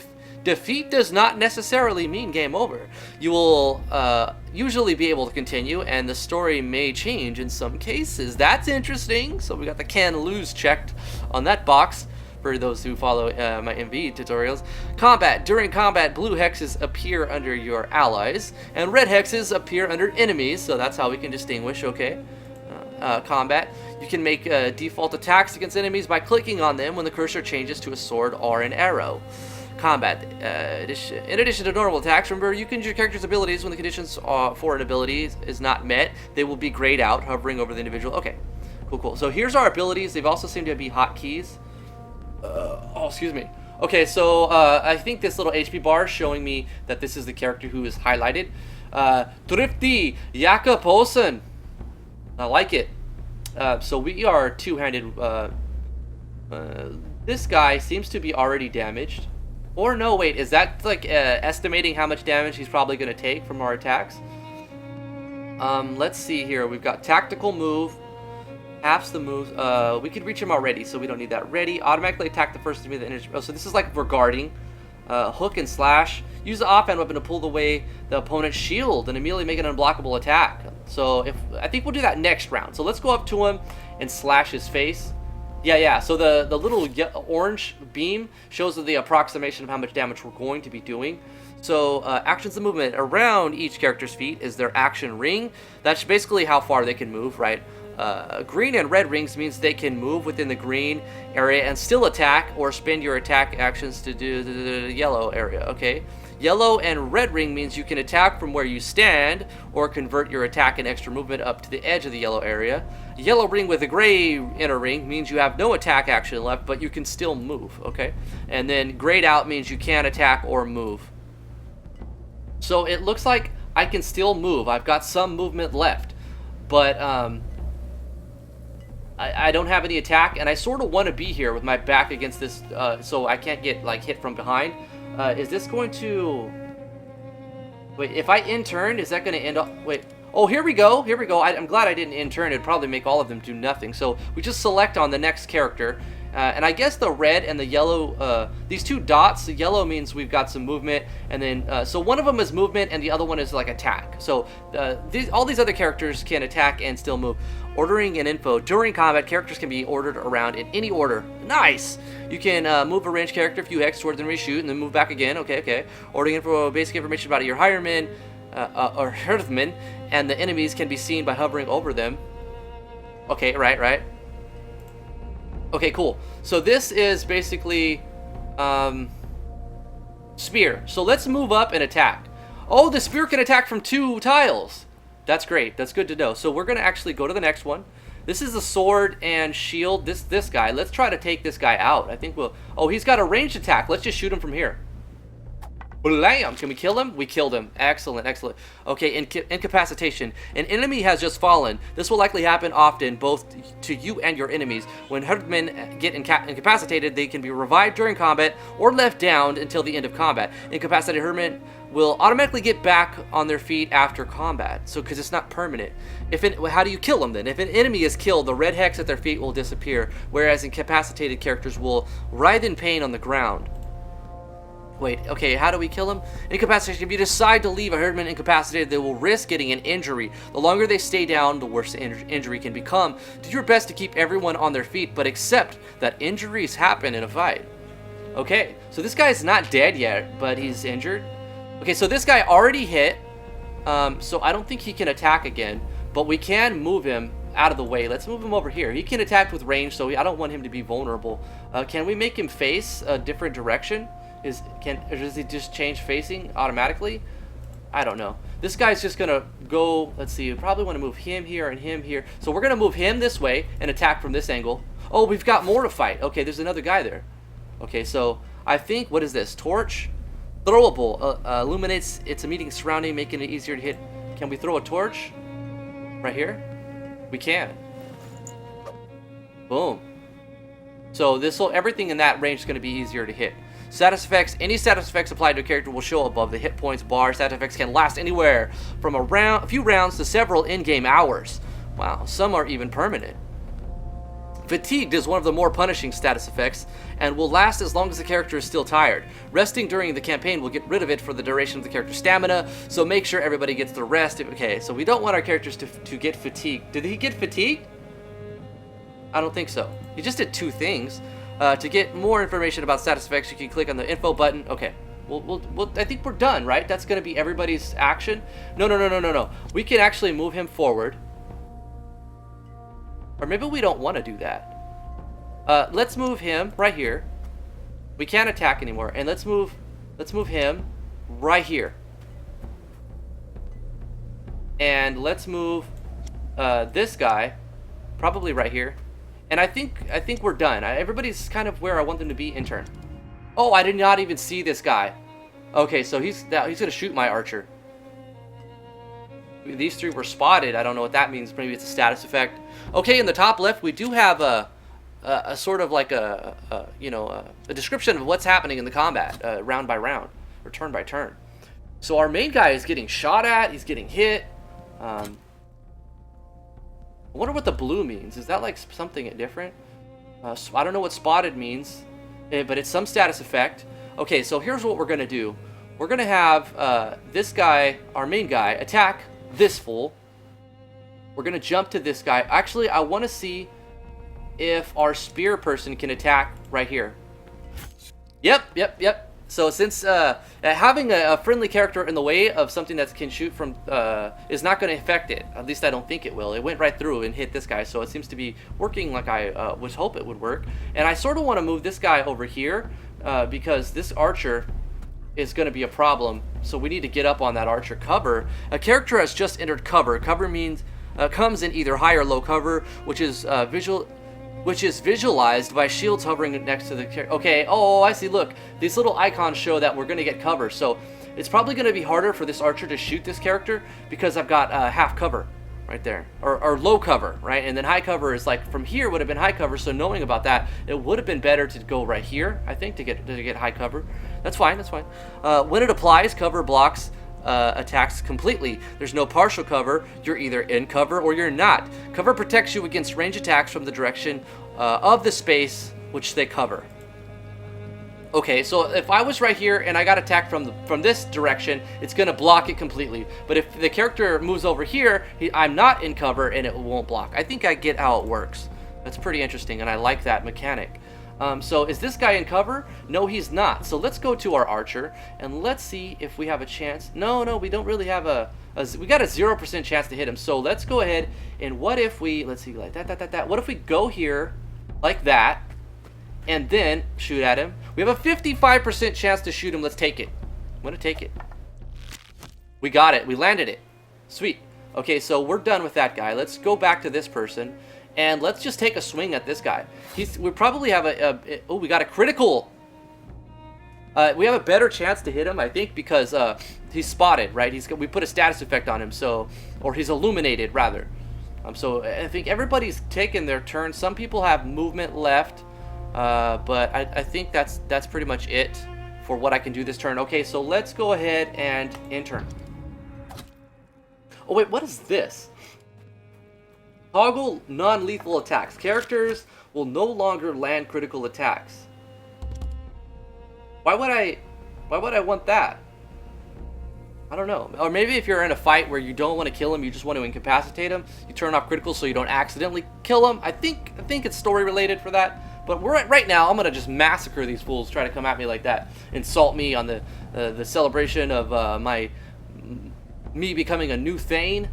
Defeat does not necessarily mean game over. You will usually be able to continue, and the story may change in some cases. That's interesting. So we got the can lose checked on that box for those who follow my MV tutorials. Combat. During combat, blue hexes appear under your allies, and red hexes appear under enemies, so that's how we can distinguish, okay? combat. You can make default attacks against enemies by clicking on them when the cursor changes to a sword or an arrow. Combat. In addition to normal attacks, remember you can use your character's abilities when the conditions for an ability is not met. They will be grayed out, hovering over the individual. Okay, cool. So here's our abilities. They've also seemed to be hotkeys. Excuse me. Okay, so I think this little HP bar is showing me that this is the character who is highlighted. Thrifty Jakaposen. I like it. So we are two-handed. This guy seems to be already damaged. Or no, wait, is that like estimating how much damage he's probably going to take from our attacks? Let's see here. We've got tactical move. Halves the moves. We could reach him already, so we don't need that. Ready. Automatically attack the first enemy of the energy. Oh, so this is like regarding. Hook and slash. Use the offhand weapon to pull away the opponent's shield and immediately make an unblockable attack. So I think we'll do that next round. So let's go up to him and slash his face. Yeah. So the little orange beam shows the approximation of how much damage we're going to be doing. So actions and movement around each character's feet is their action ring. That's basically how far they can move, right? Green and red rings means they can move within the green area and still attack, or spend your attack actions to do the yellow area. Okay. Yellow and red ring means you can attack from where you stand, or convert your attack and extra movement up to the edge of the yellow area. Yellow ring with a gray inner ring means you have no attack action left, but you can still move. Okay. And then grayed out means you can't attack or move. So it looks like I can still move. I've got some movement left, but I don't have any attack, and I sort of want to be here with my back against this, so I can't get like hit from behind. Is this going to... Wait, if I in-turn, is that going to end up... Wait. Oh, here we go. I'm glad I didn't in-turn. It'd probably make all of them do nothing. So we just select on the next character. And I guess the red and the yellow, these two dots, the yellow means we've got some movement, and then, so one of them is movement and the other one is like attack. So all these other characters can attack and still move. Ordering and info. During combat, characters can be ordered around in any order. Nice! You can move a ranged character a few hex towards them, reshoot, and then move back again. Okay. Ordering info, basic information about your hiremen, or herdmen, and the enemies can be seen by hovering over them. Okay, right. Okay, cool. So this is basically spear. So let's move up and attack. Oh, the spear can attack from 2 tiles. That's great. That's good to know. So we're going to actually go to the next one. This is a sword and shield. This guy. Let's try to take this guy out. I think we'll... Oh, he's got a ranged attack. Let's just shoot him from here. Blam! Can we kill him? We killed him. Excellent. Okay, incapacitation. An enemy has just fallen. This will likely happen often, both to you and your enemies. When herdmen get incapacitated, they can be revived during combat or left down until the end of combat. Incapacitated herdmen will automatically get back on their feet after combat. So, because it's not permanent. How do you kill them then? If an enemy is killed, the red hex at their feet will disappear, whereas incapacitated characters will writhe in pain on the ground. Wait, okay, how do we kill him? Incapacitation. If you decide to leave a herdman incapacitated, they will risk getting an injury. The longer they stay down, the worse the injury can become. Do your best to keep everyone on their feet, but accept that injuries happen in a fight. Okay, so this guy's not dead yet, but he's injured. Okay, so this guy already hit, so I don't think he can attack again, but we can move him out of the way. Let's move him over here. He can attack with range, so I don't want him to be vulnerable. Can we make him face a different direction? Does he just change facing automatically? I don't know. This guy's just gonna go, let's see, we probably want to move him here and him here. So we're gonna move him this way and attack from this angle. Oh, we've got more to fight. Okay, there's another guy there. Okay, so I think, what is this? Torch? Throwable. Illuminates its immediate surrounding, making it easier to hit. Can we throw a torch? Right here? We can. Boom. So everything in that range is gonna be easier to hit. Status effects. Any status effects applied to a character will show above the hit points bar. Status effects can last anywhere from a few rounds to several in-game hours. Wow, some are even permanent. Fatigued is one of the more punishing status effects and will last as long as the character is still tired. Resting during the campaign will get rid of it for the duration of the character's stamina, so make sure everybody gets the rest. Okay, so we don't want our characters to get fatigued. Did he get fatigued? I don't think so. He just did 2 things. To get more information about status effects, you can click on the info button. Okay, I think we're done, right? That's going to be everybody's action. No. We can actually move him forward. Or maybe we don't want to do that. Let's move him right here. We can't attack anymore. And let's move him right here. And let's move this guy probably right here. And I think we're done. Everybody's kind of where I want them to be in turn. Oh, I did not even see this guy. Okay, so he's gonna shoot my archer. These three were spotted. I don't know what that means. Maybe it's a status effect. Okay, in the top left, we do have a sort of like a description of what's happening in the combat, round by round or turn by turn. So our main guy is getting shot at. He's getting hit. I wonder what the blue means. Is that like something different? So I don't know what spotted means, but it's some status effect. Okay, so here's what we're gonna do. We're gonna have this guy, our main guy, attack this fool. We're gonna jump to this guy. Actually, I want to see if our spear person can attack right here. Yep. So since having a friendly character in the way of something that can shoot from is not going to affect it. At least I don't think it will. It went right through and hit this guy, so it seems to be working like I would hope it would work. And I sort of want to move this guy over here because this archer is going to be a problem. So we need to get up on that archer cover. A character has just entered cover. Cover means comes in either high or low cover, which is visualized by shields hovering next to the character. Okay, oh, I see. Look, these little icons show that we're going to get cover. So it's probably going to be harder for this archer to shoot this character because I've got half cover right there, or low cover, right? And then high cover is like from here would have been high cover. So knowing about that, it would have been better to go right here, I think, to get high cover. That's fine. That's fine. When it applies, cover blocks attacks completely. There's no partial cover. You're either in cover or you're not. Cover protects you against range attacks from the direction of the space which they cover. Okay, so if I was right here and I got attacked from this direction, it's going to block it completely. But if the character moves over here, I'm not in cover and it won't block. I think I get how it works. That's pretty interesting, and I like that mechanic. So is this guy in cover? No, he's not. So let's go to our archer and let's see if we have a chance. No, we don't really have we got a 0% chance to hit him. So let's go ahead and what if we, let's see, like that. What if we go here like that and then shoot at him? We have a 55% chance to shoot him. Let's take it. I'm going to take it. We got it. We landed it. Sweet. Okay, so we're done with that guy. Let's go back to this person. And let's just take a swing at this guy. We probably have oh, we got a critical. We have a better chance to hit him, I think, because he's spotted, right? We put a status effect on him, so, or he's illuminated rather. So I think everybody's taken their turn. Some people have movement left, but I think that's pretty much it for what I can do this turn. Okay, so let's go ahead and end turn. Oh wait, what is this? Toggle non-lethal attacks. Characters will no longer land critical attacks. Why would I want that? I don't know. Or maybe if you're in a fight where you don't want to kill him, you just want to incapacitate him, you turn off critical so you don't accidentally kill him. I think it's story related for that. But right now, I'm gonna just massacre these fools try to come at me like that, insult me on the celebration of me becoming a new Thegn.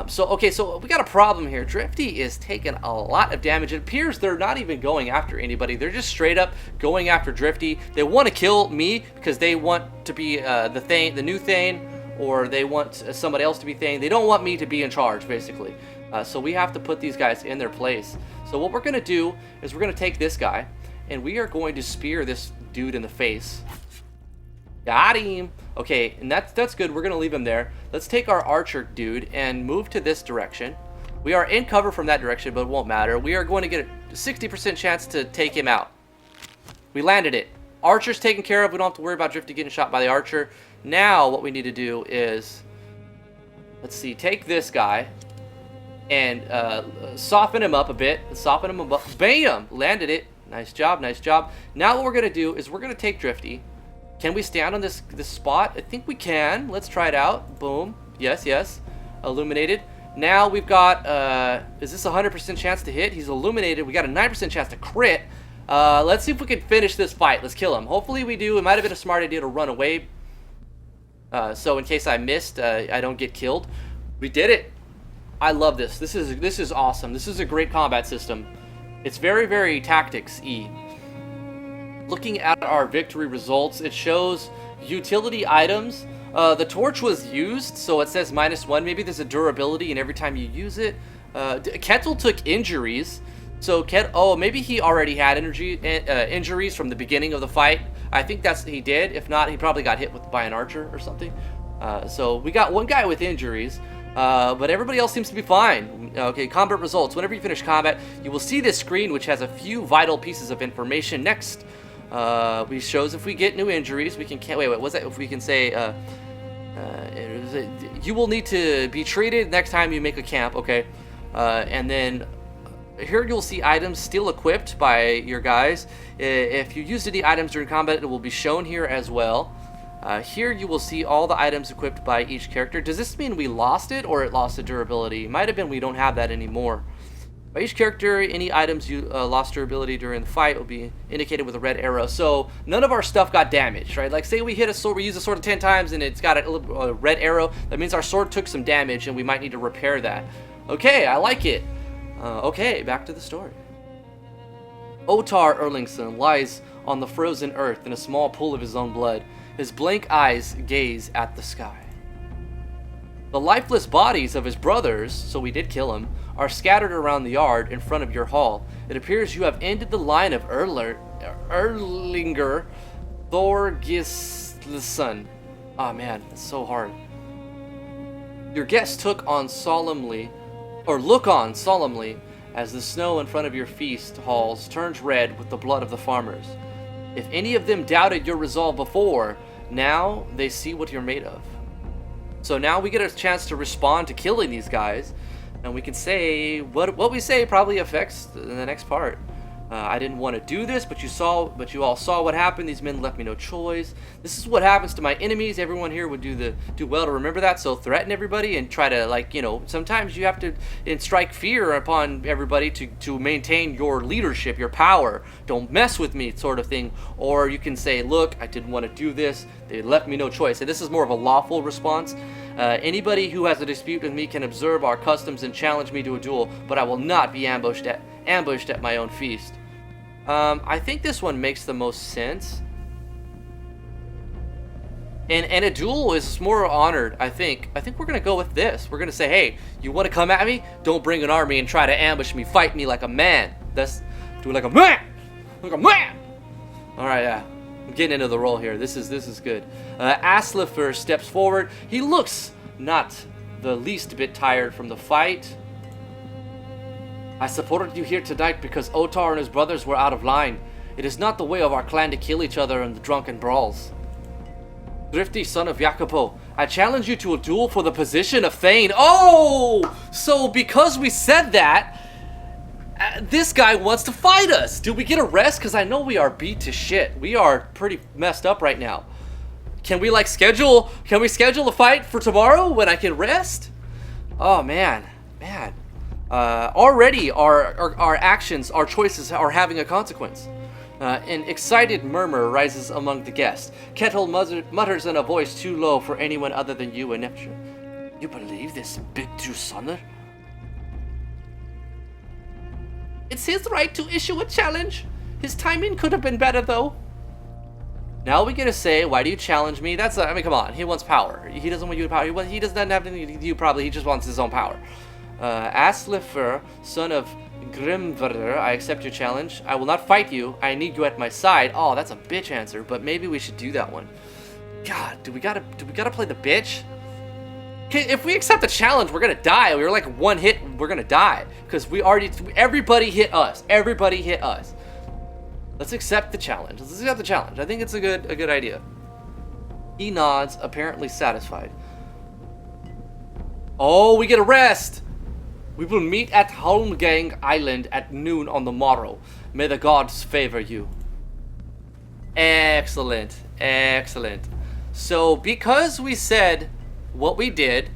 So we got a problem here. Drifty is taking a lot of damage. It appears they're not even going after anybody. They're just straight up going after Drifty. They want to kill me because they want to be the new Thegn, or they want somebody else to be Thegn. They don't want me to be in charge, basically. So we have to put these guys in their place. So what we're going to do is we're going to take this guy, and we are going to spear this dude in the face. Got him. Okay, and that's good. We're going to leave him there. Let's take our archer dude and move to this direction. We are in cover from that direction, but it won't matter. We are going to get a 60% chance to take him out. We landed it. Archer's taken care of. We don't have to worry about Drifty getting shot by the archer. Now what we need to do is, let's see, take this guy and soften him up a bit. Soften him up. Bam! Landed it. Nice job, nice job. Now what we're going to do is we're going to take Drifty. Can we stand on this spot? I think we can. Let's try it out. Boom. Yes. Illuminated. Now we've got, is this a 100% chance to hit? He's illuminated. We got a 9% chance to crit. Let's see if we can finish this fight. Let's kill him. Hopefully we do. It might have been a smart idea to run away. So in case I missed, I don't get killed. We did it. I love this. This is awesome. This is a great combat system. It's very, very tactics-y. Looking at our victory results, it shows utility items. The torch was used, so it says -1. Maybe there's a durability, and every time you use it, Kettle took injuries. So maybe he already had injuries from the beginning of the fight. I think he did. If not, he probably got hit by an archer or something. So we got one guy with injuries. But everybody else seems to be fine. Okay, combat results. Whenever you finish combat, you will see this screen which has a few vital pieces of information. Next, we shows if we get new injuries, we can wait. What's that? If we can say, you will need to be treated next time you make a camp. Okay, and then here you'll see items still equipped by your guys. If you used any items during combat, it will be shown here as well. Here you will see all the items equipped by each character. Does this mean we lost it or it lost the durability? Might have been we don't have that anymore. By each character, any items you lost durability during the fight will be indicated with a red arrow. So none of our stuff got damaged, right? Like say we hit a sword, we use a sword 10 times and it's got a red arrow. That means our sword took some damage and we might need to repair that. Okay, I like it. Okay, back to the story. Otar Erlingsson lies on the frozen earth in a small pool of his own blood. His blank eyes gaze at the sky. The lifeless bodies of his brothers, so we did kill him, are scattered around the yard in front of your hall. It appears you have ended the line of Erlinger Thorgisson. Oh man, it's so hard. Your guests look on solemnly as the snow in front of your feast halls turns red with the blood of the farmers. If any of them doubted your resolve before, now they see what you're made of. So now we get a chance to respond to killing these guys, and we can say what we say probably affects the next part. I didn't want to do this, but you all saw what happened. These men left me no choice. This is what happens to my enemies. Everyone here would do well to remember that. So threaten everybody and try to sometimes you have to strike fear upon everybody to maintain your leadership, your power. Don't mess with me, sort of thing. Or you can say, look, I didn't want to do this. They left me no choice. And this is more of a lawful response. Anybody who has a dispute with me can observe our customs and challenge me to a duel, but I will not be ambushed at my own feast. I think this one makes the most sense. And a duel is more honored, I think. I think we're going to go with this. We're going to say, hey, you want to come at me? Don't bring an army and try to ambush me. Fight me like a man. Do it like a man. Like a man. All right, yeah. I'm getting into the role here. This is good. Aslifer steps forward. He looks not the least bit tired from the fight. I supported you here tonight because Otar and his brothers were out of line. It is not the way of our clan to kill each other in the drunken brawls. Thrifty son of Jacopo, I challenge you to a duel for the position of Thegn. Oh! So because we said that, this guy wants to fight us. Do we get a rest? Because I know we are beat to shit. We are pretty messed up right now. Can we schedule a fight for tomorrow when I can rest? Oh man. Already our actions, our choices are having a consequence. An excited murmur rises among the guests. Kettle mutters in a voice too low for anyone other than you and Neptune. You believe this big Drusonner? It's his right to issue a challenge. His timing could have been better though. Now we get to say, why do you challenge me? Come on, he wants power. He doesn't want you to power. He doesn't have anything to do with you probably. He just wants his own power. Aslifer, son of Grimverder, I accept your challenge. I will not fight you. I need you at my side. Oh, that's a bitch answer, but maybe we should do that one. God, do we gotta play the bitch? If we accept the challenge, we're gonna die. We were like one hit, we're gonna die. Because everybody hit us. Everybody hit us. Let's accept the challenge. I think it's a good idea. He nods, apparently satisfied. Oh, we get a rest. We will meet at Holmgang Island at noon on the morrow. May the gods favor you. Excellent. So, because we said what we did,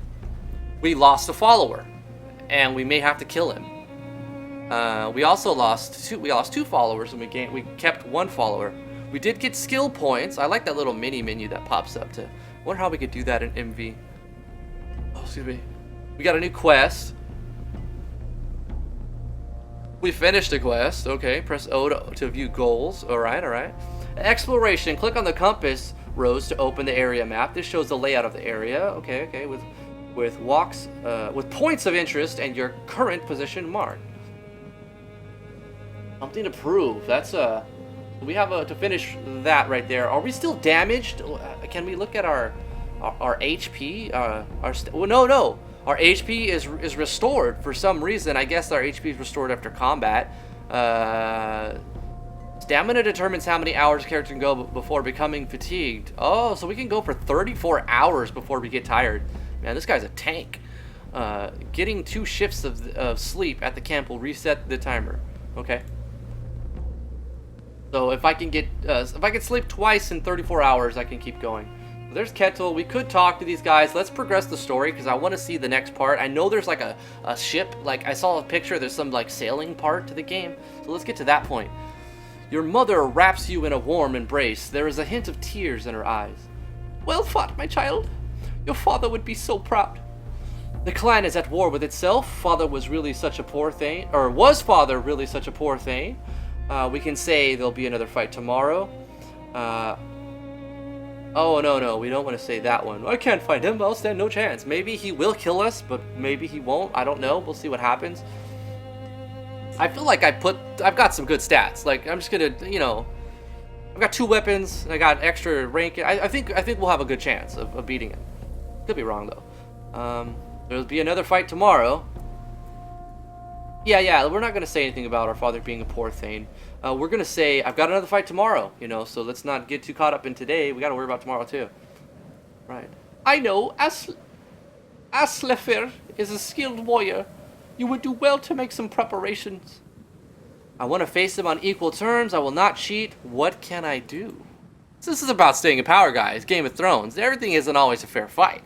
we lost a follower. And we may have to kill him. We also lost two followers, and we kept one follower. We did get skill points. I like that little mini menu that pops up. Wonder how we could do that in MV. Oh, excuse me. We got a new quest. We finished the quest. Okay, press O to view goals. All right. Exploration. Click on the compass rose to open the area map. This shows the layout of the area. Okay. With walks, with points of interest and your current position marked. Something to prove. That's we have to finish that right there. Are we still damaged? Can we look at our HP? No. Our HP is restored for some reason. I guess our HP is restored after combat. Stamina determines how many hours a character can go before becoming fatigued. Oh, so we can go for 34 hours before we get tired. Man, this guy's a tank. Getting 2 shifts of sleep at the camp will reset the timer. Okay. So if I can get, if I can sleep twice in 34 hours, I can keep going. There's Kettle. We could talk to these guys. Let's progress the story because I want to see the next part. I know there's like a ship. Like I saw a picture. There's some like sailing part to the game. So let's get to that point. Your mother wraps you in a warm embrace. There is a hint of tears in her eyes. Well fought, my child. Your father would be so proud. The clan is at war with itself. Father was really such a poor thing, or was father really such a poor thing? We can say there'll be another fight tomorrow. Oh, no, we don't want to say that one. I can't find him, I'll stand no chance. Maybe he will kill us, but maybe he won't. I don't know. We'll see what happens. I feel like I've got some good stats. Like, I'm just gonna, you know, I've got 2 weapons, and I got extra rank. I think we'll have a good chance of beating him. Could be wrong, though. There'll be another fight tomorrow. Yeah, we're not going to say anything about our father being a poor thing. We're going to say, I've got another fight tomorrow, you know, so let's not get too caught up in today. We got to worry about tomorrow, too. Right. I know, Aslefir is a skilled warrior. You would do well to make some preparations. I want to face him on equal terms. I will not cheat. What can I do? So this is about staying in power, guys. Game of Thrones. Everything isn't always a fair fight.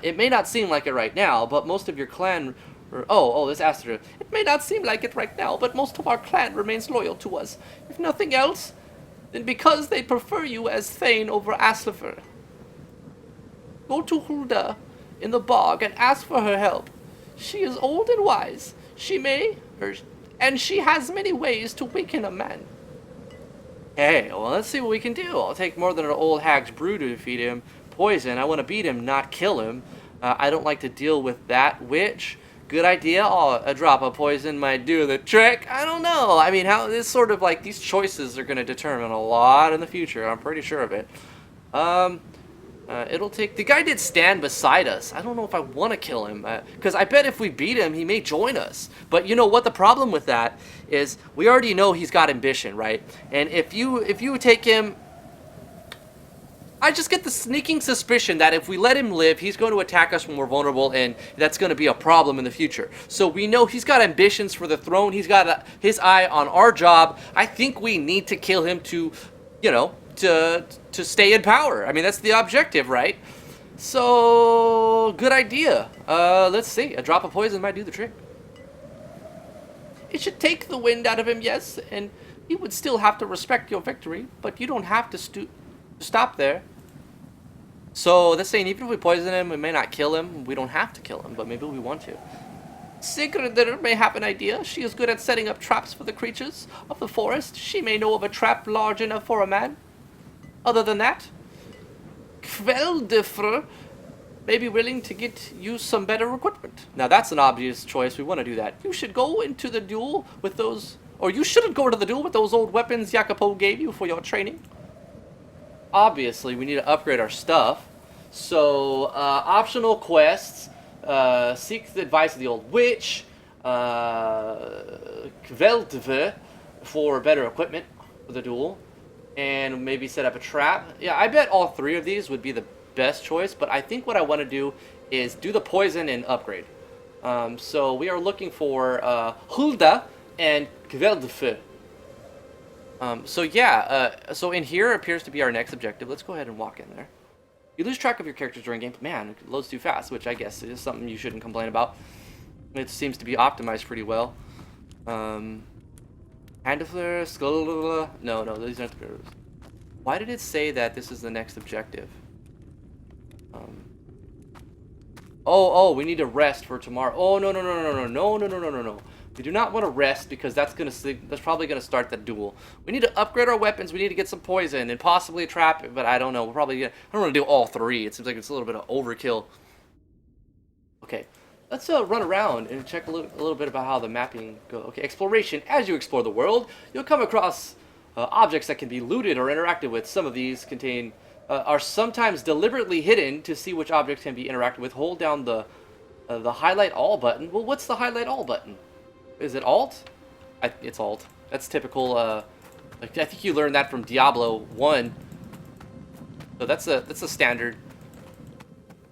It may not seem like it right now, but most of your clan... this Astra. It may not seem like it right now, but most of our clan remains loyal to us. If nothing else, then because they prefer you as Thegn over Aslefir. Go to Hulda in the bog and ask for her help. She is old and wise. And she has many ways to waken a man. Hey, well, let's see what we can do. I'll take more than an old hag's brew to defeat him. Poison, I want to beat him, not kill him. I don't like to deal with that witch. Good idea. A drop of poison might do the trick. I don't know. I mean, how this sort of like these choices are going to determine a lot in the future. I'm pretty sure of it. It'll take... The guy did stand beside us. I don't know if I want to kill him. Because I bet if we beat him, he may join us. But you know what? The problem with that is we already know he's got ambition, right? And if you take him... I just get the sneaking suspicion that if we let him live, he's going to attack us when we're vulnerable, and that's going to be a problem in the future. So we know he's got ambitions for the throne. He's got his eye on our job. I think we need to kill him to, you know, to stay in power. I mean, that's the objective, right? So, good idea. Let's see. A drop of poison might do the trick. It should take the wind out of him, yes, and he would still have to respect your victory, but you don't have to stop there. So that's saying even if we poison him, we may not kill him. We don't have to kill him, but maybe we want to. Sigrid may have an idea. She is good at setting up traps for the creatures of the forest. She may know of a trap large enough for a man. Other than that, Kveldifr may be willing to get you some better equipment. Now that's an obvious choice. We want to do that. You should go into the duel with those, or you shouldn't go to the duel with those old weapons Jacopo gave you for your training. Obviously, we need to upgrade our stuff. So, optional quests. Seek the advice of the old witch. Kveldve for better equipment for the duel. And maybe set up a trap. Yeah, I bet all 3 of these would be the best choice. But I think what I want to do is do the poison and upgrade. So, we are looking for Hulda and Kveldve. So so in here appears to be our next objective. Let's go ahead and walk in there. You lose track of your characters during game. Man, it loads too fast, which I guess is something you shouldn't complain about. It seems to be optimized pretty well. Handfler, skull. No, these aren't the. Why did it say that this is the next objective? We need to rest for tomorrow. Oh, no. We do not want to rest because that's probably gonna start the duel. We need to upgrade our weapons. We need to get some poison and possibly a trap, but I don't know. We're probably gonna, I don't want to do all three. It seems like it's a little bit of overkill. Okay, let's run around and check a little bit about how the mapping goes. Okay, exploration. As you explore the world, you'll come across objects that can be looted or interacted with. Some of these are sometimes deliberately hidden. To see which objects can be interacted with, hold down the highlight all button. Well, what's the highlight all button? Is it alt? It's alt. That's typical. I think you learned that from Diablo 1. So that's a standard.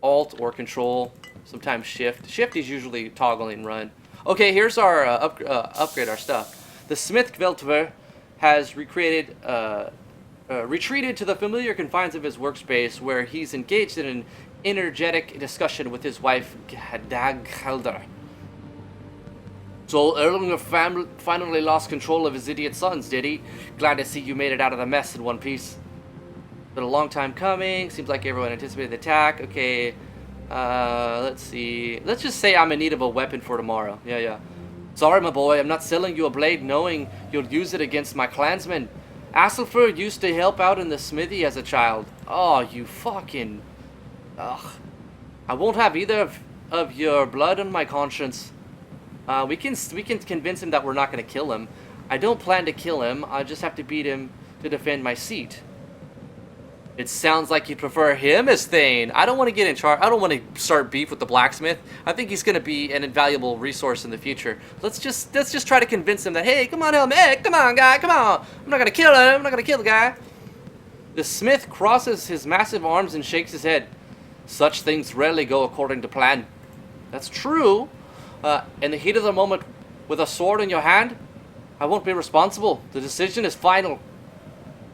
Alt or control. Sometimes shift. Shift is usually toggling run. Okay, here's our upgrade our stuff. The Smith Kveltver has retreated to the familiar confines of his workspace, where he's engaged in an energetic discussion with his wife, Daghelder. So Erlinger finally lost control of his idiot sons, did he? Glad to see you made it out of the mess in one piece. Been a long time coming. Seems like everyone anticipated the attack. Okay. Let's see. Let's just say I'm in need of a weapon for tomorrow. Yeah. Sorry, my boy. I'm not selling you a blade knowing you'll use it against my clansmen. Asselfer used to help out in the smithy as a child. Oh, you fucking... Ugh. I won't have either of your blood on my conscience. We can convince him that we're not going to kill him. I don't plan to kill him. I just have to beat him to defend my seat. It sounds like you prefer him as Thegn. I don't want to get in charge. I don't want to start beef with the blacksmith. I think he's going to be an invaluable resource in the future. Let's just try to convince him that, hey, come on, help me. Hey, come on, guy, come on. I'm not going to kill him. I'm not going to kill the guy. The smith crosses his massive arms and shakes his head. Such things rarely go according to plan. That's true. In the heat of the moment, with a sword in your hand, I won't be responsible. The decision is final.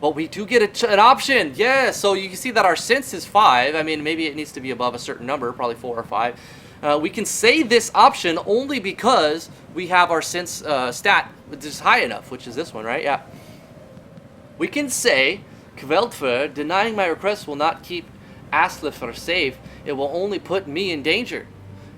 But we do get an option. Yeah, so you can see that our sense is 5. I mean, maybe it needs to be above a certain number, probably 4 or 5. We can say this option only because we have our sense stat, which is high enough, which is this one, right? Yeah. We can say, Kveldfer, denying my request will not keep Aslifer safe. It will only put me in danger.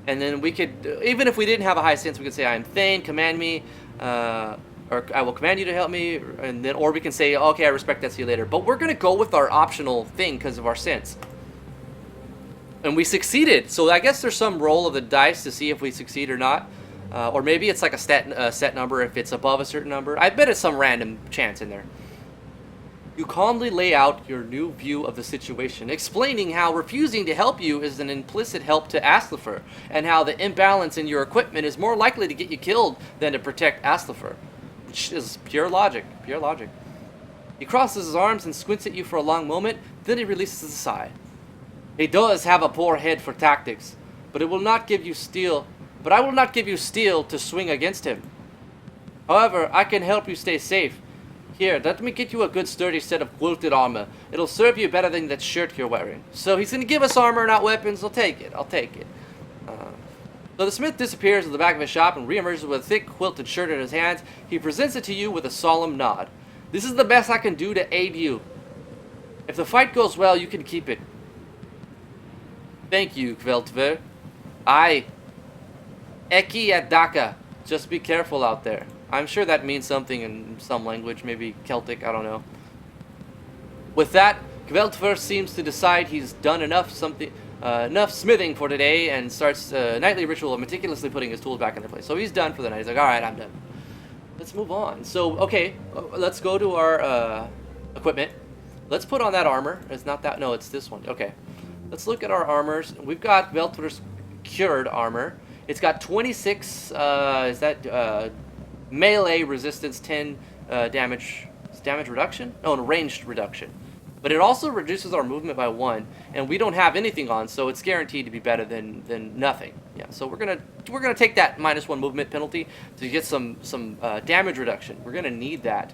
And then we could, even if we didn't have a high sense, we could say, I am Thegn, command me, or I will command you to help me, and then, or we can say, okay, I respect that, see you later. But we're going to go with our optional thing because of our sense. And we succeeded. So I guess there's some roll of the dice to see if we succeed or not. Or maybe it's like a set number if it's above a certain number. I bet it's some random chance in there. You calmly lay out your new view of the situation, explaining how refusing to help you is an implicit help to Aslifer, and how the imbalance in your equipment is more likely to get you killed than to protect Aslifer. Which is pure logic, pure logic. He crosses his arms and squints at you for a long moment, then he releases a sigh. He does have a poor head for tactics, but it will not give you steel. But I will not give you steel to swing against him. However, I can help you stay safe. Here, let me get you a good sturdy set of quilted armor. It'll serve you better than that shirt you're wearing. So he's going to give us armor, not weapons. I'll take it. I'll take it. So the smith disappears at the back of his shop and reemerges with a thick quilted shirt in his hands. He presents it to you with a solemn nod. This is the best I can do to aid you. If the fight goes well, you can keep it. Thank you, Kveldver. Aye. Eki at Daka. Just be careful out there. I'm sure that means something in some language, maybe Celtic, I don't know. With that, Kveldver seems to decide he's done enough smithing for today and starts a nightly ritual of meticulously putting his tools back in their place. So he's done for the night. He's like, alright, I'm done. Let's move on. So, okay, let's go to our equipment. Let's put on that armor. It's not that, no, it's this one. Okay. Let's look at our armors. We've got Kveldver's cured armor. It's got 26, melee resistance, 10 damage reduction? Oh, and ranged reduction. But it also reduces our movement by 1, and we don't have anything on, so it's guaranteed to be better than nothing. Yeah, so we're gonna take that -1 movement penalty to get some damage reduction. We're gonna need that.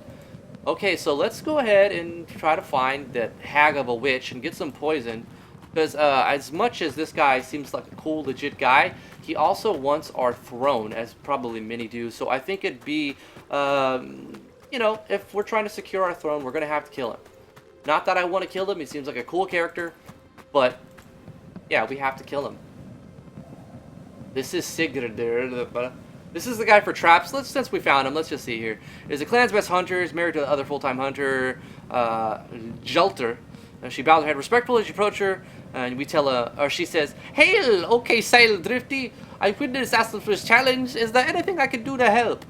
Okay, so let's go ahead and try to find that hag of a witch and get some poison. Because as much as this guy seems like a cool, legit guy, he also wants our throne, as probably many do. So I think it'd be, you know, if we're trying to secure our throne, we're going to have to kill him. Not that I want to kill him. He seems like a cool character. But, yeah, we have to kill him. This is Sigurd. This is the guy for traps. Since we found him, let's just see here. Is the clan's best hunter. Is married to the other full-time hunter, Jelter. She bows her head respectfully as you approach her, and we tell her, or she says, "Hail, okay, Sail Drifty. I witnessed Astelfur's challenge. Is there anything I can do to help?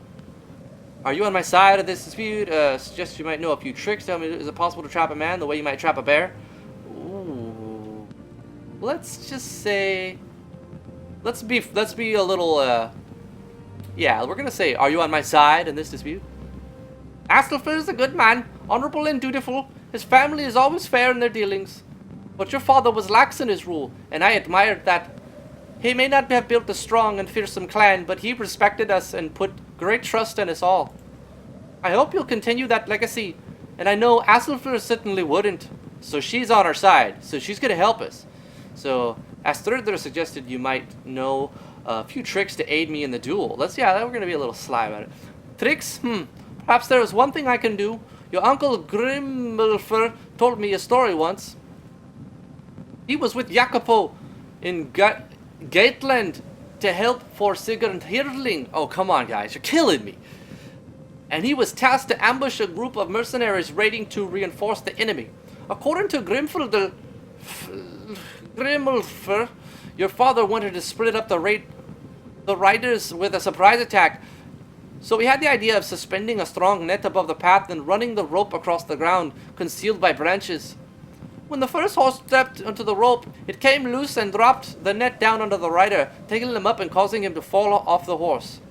Are you on my side of this dispute? Suggest you might know a few tricks. Tell me, is it possible to trap a man the way you might trap a bear?" Ooh. Let's just say, let's be a little, yeah, we're gonna say, are you on my side in this dispute? Astelfur is a good man, honorable and dutiful. His family is always fair in their dealings. But your father was lax in his rule, and I admired that. He may not have built a strong and fearsome clan, but he respected us and put great trust in us all. I hope you'll continue that legacy, and I know Astelfur certainly wouldn't. So she's on our side, so she's gonna help us. So, as Thurder suggested, you might know a few tricks to aid me in the duel. We're gonna be a little sly about it. Tricks? Perhaps there is one thing I can do. Your uncle Grimmelfer told me a story once. He was with Jacopo in Gateland to help for Sigurd Hirling. Oh, come on, guys, you're killing me. And he was tasked to ambush a group of mercenaries raiding to reinforce the enemy. According to Grimmelfer, your father wanted to split up the riders with a surprise attack. So we had the idea of suspending a strong net above the path and running the rope across the ground, concealed by branches. When the first horse stepped onto the rope, it came loose and dropped the net down onto the rider, taking him up and causing him to fall off the horse.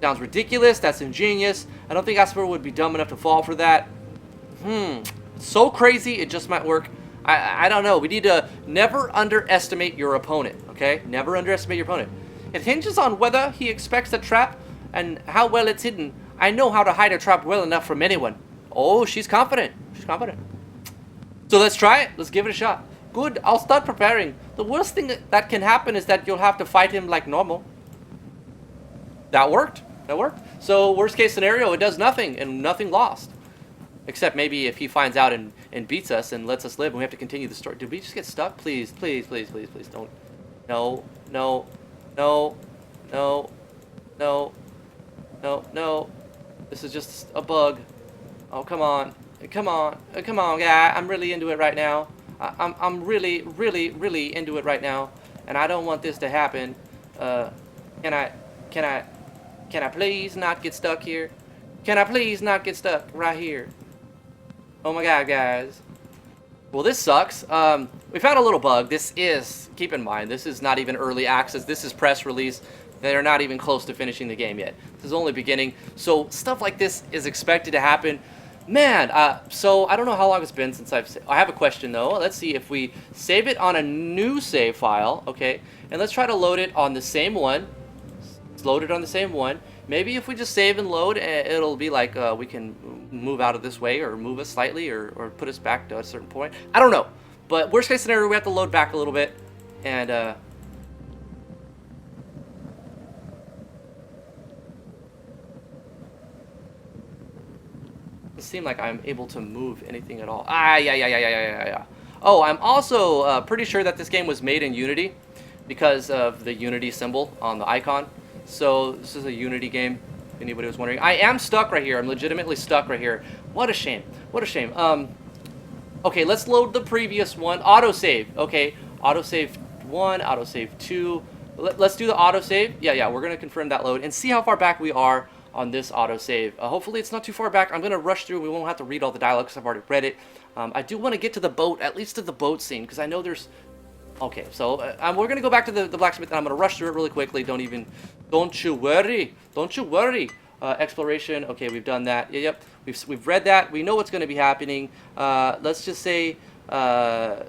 Sounds ridiculous, that's ingenious. I don't think Asper would be dumb enough to fall for that. So crazy, it just might work. I don't know. We need to never underestimate your opponent, okay? Never underestimate your opponent. It hinges on whether he expects a trap and how well it's hidden. I know how to hide a trap well enough from anyone. Oh, she's confident. She's confident. So let's try it. Let's give it a shot. Good. I'll start preparing. The worst thing that can happen is that you'll have to fight him like normal. That worked. That worked. So worst case scenario, it does nothing and nothing lost. Except maybe if he finds out and beats us and lets us live and we have to continue the story. Did we just get stuck? Please, please, please, please, please don't. No, no, no, no, no, no, no. This is just a bug. Oh, come on. Come on. Come on, guy. I'm really into it right now. I'm really, really, really into it right now. And I don't want this to happen. Can I please not get stuck here? Can I please not get stuck right here? Oh my god, guys. Well, this sucks. We found a little bug. This is, keep in mind, this is not even early access. This is press release. They're not even close to finishing the game yet. This is only beginning. So stuff like this is expected to happen. Man, so I don't know how long it's been since I have a question though. Let's see if we save it on a new save file, okay? And let's try to load it on the same one. Let's load it on the same one. Maybe if we just save and load, it'll be like we can move out of this way or move us slightly or put us back to a certain point. I don't know. But worst case scenario, we have to load back a little bit. And it seems like I'm able to move anything at all. Yeah. Oh, I'm also pretty sure that this game was made in Unity because of the Unity symbol on the icon. So this is a Unity game, if anybody was wondering. I am stuck right here. I'm legitimately stuck right here. What a shame. What a shame. Okay, let's load the previous one. Autosave. Okay, autosave 1, autosave 2. Let's do the autosave. Yeah, we're going to confirm that load and see how far back we are on this autosave. Hopefully it's not too far back. I'm going to rush through. We won't have to read all the dialogue because I've already read it. I do want to get to the boat, at least to the boat scene, because I know there's... Okay, so we're going to go back to the blacksmith, and I'm going to rush through it really quickly. Don't you worry. Don't you worry. Exploration. Okay, we've done that. Yep, we've read that. We know what's going to be happening. Let's just say I'm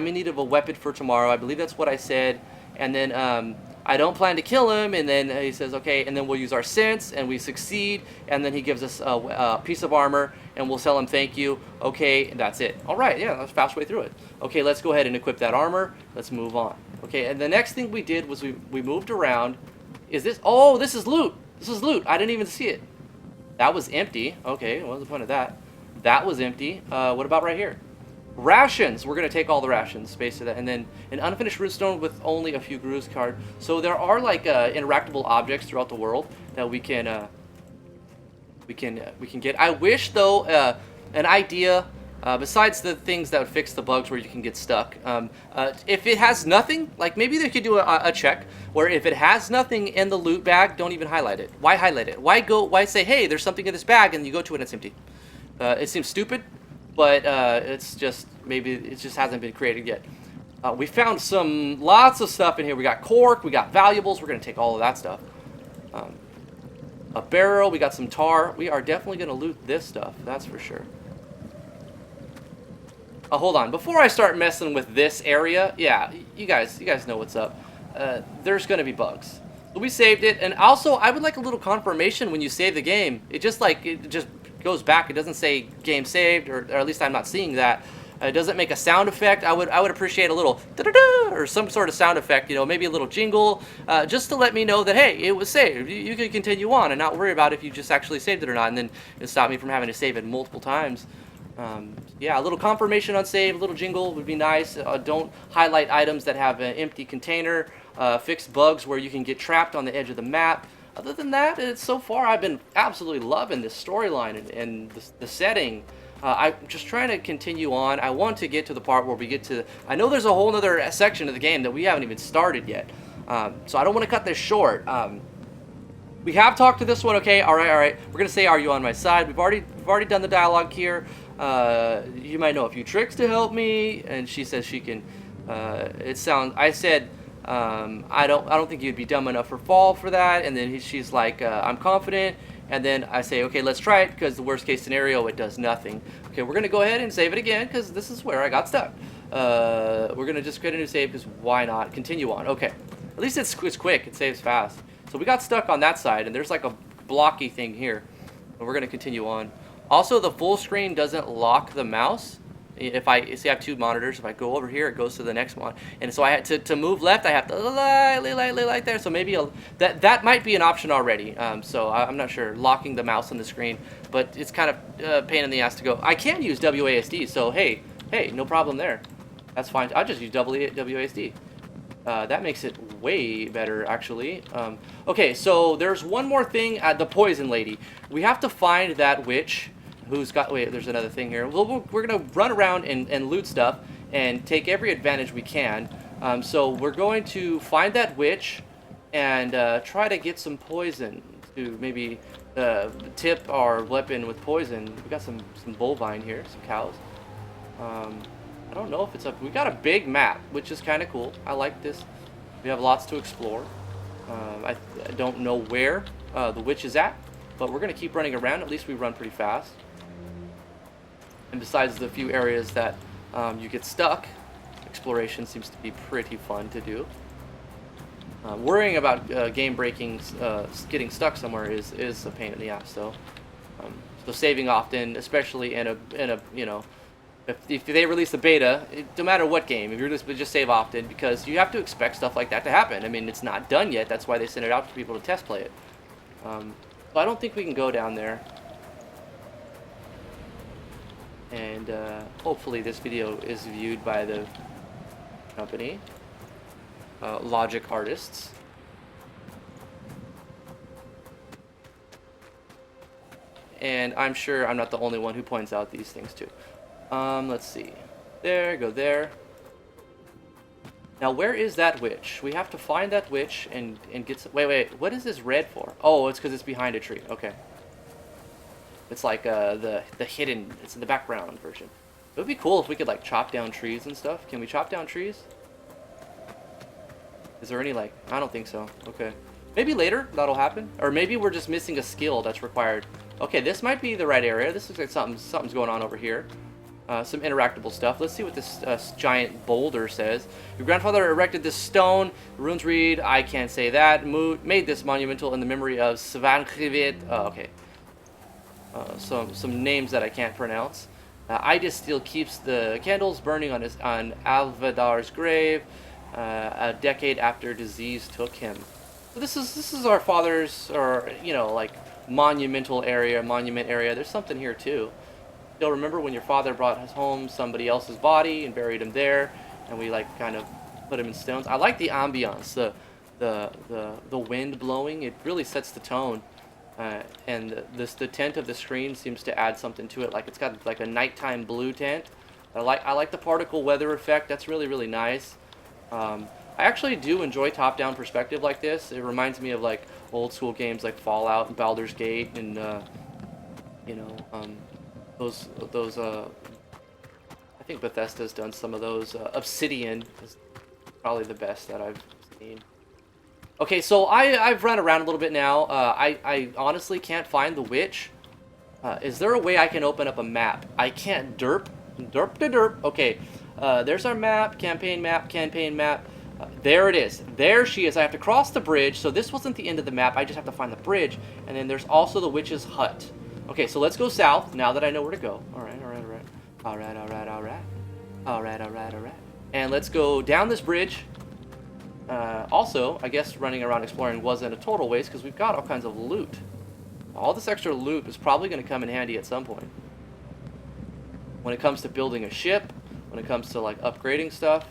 in need of a weapon for tomorrow. I believe that's what I said. And then I don't plan to kill him. And then he says, okay, and then we'll use our sense, and we succeed. And then he gives us a piece of armor, and we'll tell him thank you. Okay, and that's it. All right, yeah, let's fast way through it. Okay, let's go ahead and equip that armor. Let's move on. Okay, and the next thing we did was we moved around. Is this? Oh, this is loot. This is loot. I didn't even see it. That was empty. Okay, what was the point of that? That was empty. What about right here? Rations. We're going to take all the rations, based on that. And then an unfinished runestone with only a few grooves card. So there are like interactable objects throughout the world that we can get. I wish though an idea besides the things that would fix the bugs where you can get stuck. If it has nothing, like maybe they could do a check where if it has nothing in the loot bag, don't even highlight it. Why highlight it? Why say, hey, there's something in this bag, and you go to it and it's empty? It seems stupid, but it's just, maybe it just hasn't been created yet. We found lots of stuff in here. We got cork, we got valuables. We're gonna take all of that stuff. A barrel, we got some tar. We are definitely gonna loot this stuff, that's for sure. Hold on, before I start messing with this area, yeah, you guys know what's up. There's gonna be bugs. So we saved it, and also I would like a little confirmation when you save the game. It just goes back. It doesn't say game saved, or at least I'm not seeing that. It doesn't make a sound effect. I would appreciate a little da-da-da or some sort of sound effect, you know, maybe a little jingle, just to let me know that, hey, it was saved. You can continue on and not worry about if you just actually saved it or not, and then it stopped me from having to save it multiple times. Yeah, a little confirmation on save, a little jingle would be nice. Don't highlight items that have an empty container. Fix bugs where you can get trapped on the edge of the map. Other than that, so far I've been absolutely loving this storyline and the setting. I'm just trying to continue on. I want to get to the part where we get to... I know there's a whole other section of the game that we haven't even started yet. So I don't want to cut this short. We have talked to this one, okay, all right. We're going to say, are you on my side? We've already done the dialogue here. You might know a few tricks to help me. And she says she can... I said... I don't think you'd be dumb enough for fall for that. And then she's like, I'm confident. And then I say, okay, let's try it, because the worst case scenario, it does nothing. Okay, we're gonna go ahead and save it again, because this is where I got stuck. We're gonna just create a new save, because why not? Continue on. Okay, at least it's quick. It saves fast. So we got stuck on that side, and there's like a blocky thing here. And we're gonna continue on. Also, the full screen doesn't lock the mouse. If I have two monitors, if I go over here, it goes to the next one. And so I had to move left, I have to lightly there. So maybe that might be an option already. So I'm not sure, locking the mouse on the screen, but it's kind of a pain in the ass to go. I can use WASD, so hey, no problem there. That's fine. I'll just use WASD. That makes it way better, actually. Okay, so there's one more thing. The poison lady. We have to find that witch. Who's got... Wait, there's another thing here. We're going to run around and loot stuff and take every advantage we can. So we're going to find that witch and try to get some poison to maybe tip our weapon with poison. We got some bovine here, some cows. I don't know if it's up... We got a big map, which is kind of cool. I like this. We have lots to explore. I don't know where the witch is at, but we're going to keep running around. At least we run pretty fast. And besides the few areas that you get stuck, exploration seems to be pretty fun to do. Worrying about game breaking, getting stuck somewhere is a pain in the ass. So saving often, especially in a you know, if they release a beta, no matter what game, if you're just save often, because you have to expect stuff like that to happen. I mean, it's not done yet. That's why they send it out to people to test play it. So I don't think we can go down there. And hopefully this video is viewed by the company, Logic Artists. And I'm sure I'm not the only one who points out these things too. Let's see. There, go there. Now where is that witch? We have to find that witch and get some... Wait, what is this red for? Oh, it's because it's behind a tree. Okay. It's like the hidden, it's in the background version. It would be cool if we could like chop down trees and stuff. Can we chop down trees? Is there any like, I don't think so. Okay. Maybe later that'll happen. Or maybe we're just missing a skill that's required. Okay, this might be the right area. This looks like something's going on over here. Some interactable stuff. Let's see what this giant boulder says. Your grandfather erected this stone. The runes read, I can't say that. Made this monumental in the memory of Svankrivit. Oh, okay. Some names that I can't pronounce. Ida still keeps the candles burning on Alvadar's grave a decade after disease took him. So this is our father's, or you know, like monument area. There's something here too. Still remember when your father brought us home somebody else's body and buried him there, and we like kind of put him in stones. I like the ambiance, the wind blowing. It really sets the tone, and the tint of the screen seems to add something to it. Like it's got like a nighttime blue tint. I like the particle weather effect. That's really nice. I actually do enjoy top-down perspective like this. It reminds me of like old school games like Fallout and Baldur's Gate, and you know, those. I think Bethesda's done some of those. Obsidian is probably the best that I've seen. Okay, so I've run around a little bit now. I honestly can't find the witch. Is there a way I can open up a map? I can't. Derp to derp. Okay, there's our map. Campaign map. There it is. There she is. I have to cross the bridge. So this wasn't the end of the map. I just have to find the bridge. And then there's also the witch's hut. Okay, so let's go south now that I know where to go. All right. And let's go down this bridge. Also, I guess running around exploring wasn't a total waste because we've got all kinds of loot. All this extra loot is probably going to come in handy at some point. When it comes to building a ship, when it comes to like upgrading stuff,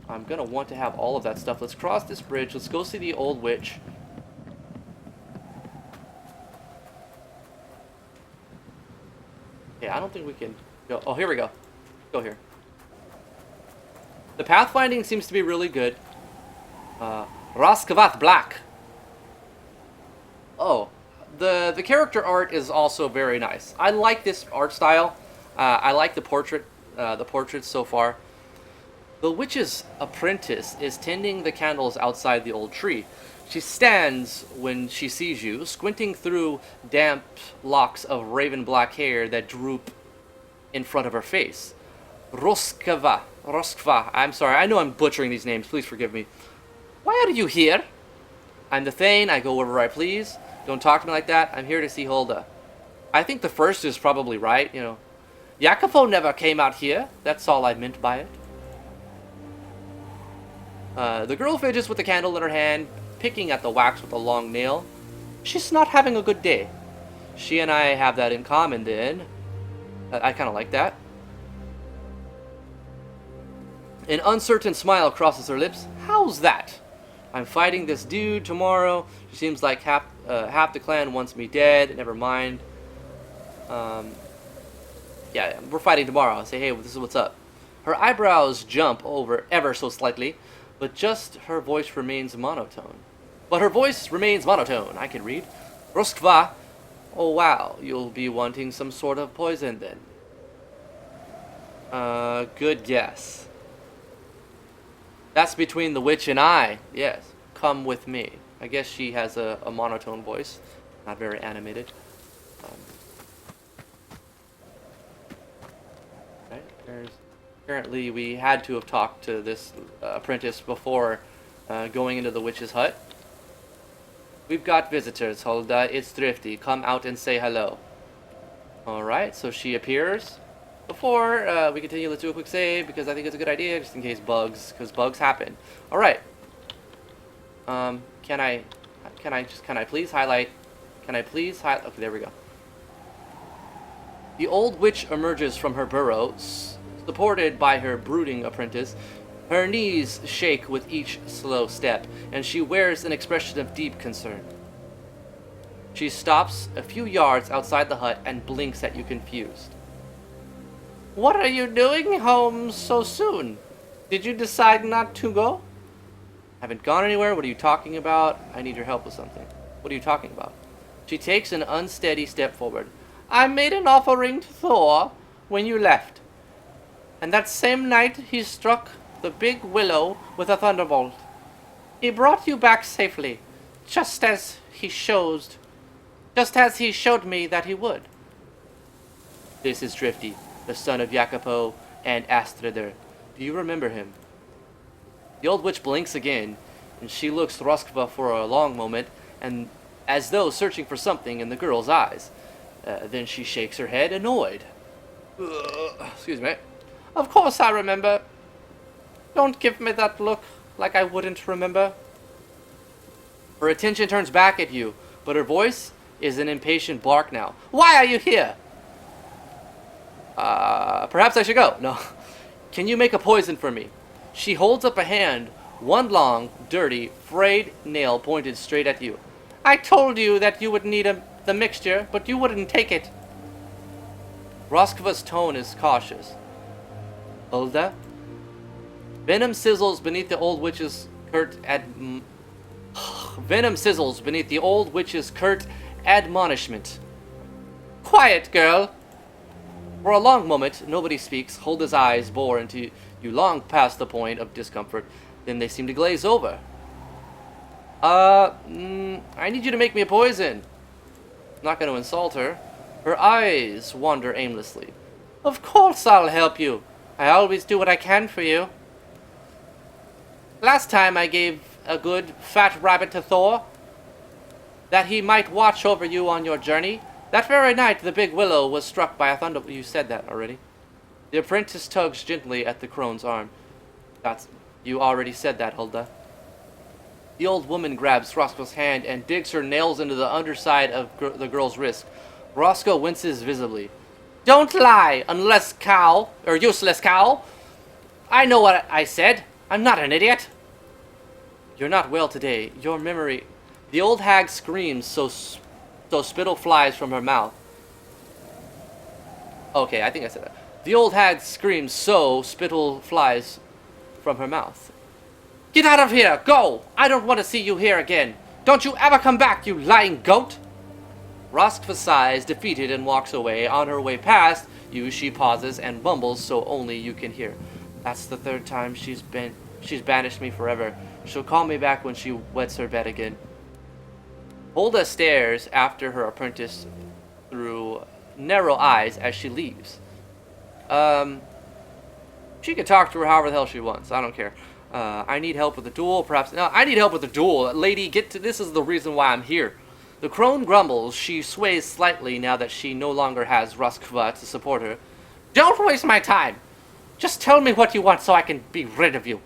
I'm going to want to have all of that stuff. Let's cross this bridge. Let's go see the old witch. Yeah, I don't think we can go. Oh, here we go. Go here. The pathfinding seems to be really good. Roskavath Black. Oh, the character art is also very nice. I like this art style. I like the portraits so far. The witch's apprentice is tending the candles outside the old tree. She stands when she sees you, squinting through damp locks of raven black hair that droop in front of her face. Roskva. I'm sorry, I know I'm butchering these names. Please forgive me. Why are you here? I'm the Thegn. I go wherever I please. Don't talk to me like that. I'm here to see Hulda. I think the first is probably right, you know. Jacopo never came out here. That's all I meant by it. The girl fidgets with the candle in her hand, picking at the wax with a long nail. She's not having a good day. She and I have that in common, then. I kind of like that. An uncertain smile crosses her lips. How's that? I'm fighting this dude tomorrow. She seems like half the clan wants me dead. Never mind. Yeah, we're fighting tomorrow. I say, hey, this is what's up. Her eyebrows jump over ever so slightly, but just her voice remains monotone. I can read. Roskva. Oh, wow. You'll be wanting some sort of poison, then. Good guess. That's between the witch and I. Yes. Come with me. I guess she has a monotone voice. Not very animated. Right. Apparently we had to have talked to this apprentice before going into the witch's hut. We've got visitors, Hulda. It's Thrifty. Come out and say hello. Alright, so she appears. Before we continue, let's do a quick save because I think it's a good idea just in case because bugs happen. Alright. Can I please highlight? Okay, there we go. The old witch emerges from her burrow, supported by her brooding apprentice. Her knees shake with each slow step, and she wears an expression of deep concern. She stops a few yards outside the hut and blinks at you confused. What are you doing home so soon? Did you decide not to go? Haven't gone anywhere. What are you talking about? I need your help with something. What are you talking about? She takes an unsteady step forward. I made an offering to Thor when you left. And that same night he struck the big willow with a thunderbolt. He brought you back safely, just as he showed me that he would. This is Drifty, the son of Jacopo and Astrider. Do you remember him? The old witch blinks again, and she looks Roskva for a long moment, and as though searching for something in the girl's eyes. Then she shakes her head, annoyed. Excuse me. Of course I remember. Don't give me that look like I wouldn't remember. Her attention turns back at you, but her voice is an impatient bark now. Why are you here? Perhaps I should go. No. Can you make a poison for me? She holds up a hand, one long, dirty, frayed nail pointed straight at you. I told you that you would need the mixture, but you wouldn't take it. Roskova's tone is cautious. Hulda? Venom sizzles beneath the old witch's Venom sizzles beneath the old witch's curt admonishment. Quiet, girl! For a long moment, nobody speaks. Hulda's eyes bore into you long past the point of discomfort. Then they seem to glaze over. I need you to make me a poison. Not going to insult her. Her eyes wander aimlessly. Of course I'll help you. I always do what I can for you. Last time I gave a good fat rabbit to Thor, that he might watch over you on your journey. That very night the big willow was struck by a thunder... You said that already. The apprentice tugs gently at the crone's arm. You already said that, Hulda. The old woman grabs Roscoe's hand and digs her nails into the underside of the girl's wrist. Roscoe winces visibly. Don't lie, useless cow. I know what I said. I'm not an idiot. You're not well today. Your memory... The old hag screams so spittle flies from her mouth. Okay, I think I said that. The old hag screams so spittle flies from her mouth. Get out of here! Go! I don't want to see you here again. Don't you ever come back, you lying goat! Roskva sighs, defeated, and walks away. On her way past you, she pauses and mumbles so only you can hear. That's the third time she's banished me forever. She'll call me back when she wets her bed again. Hulda stares after her apprentice through narrow eyes as she leaves. She can talk to her however the hell she wants. I don't care. I need help with the duel. Perhaps... No, I need help with the duel. Lady, get to... This is the reason why I'm here. The crone grumbles. She sways slightly now that she no longer has Roskva to support her. Don't waste my time. Just tell me what you want so I can be rid of you.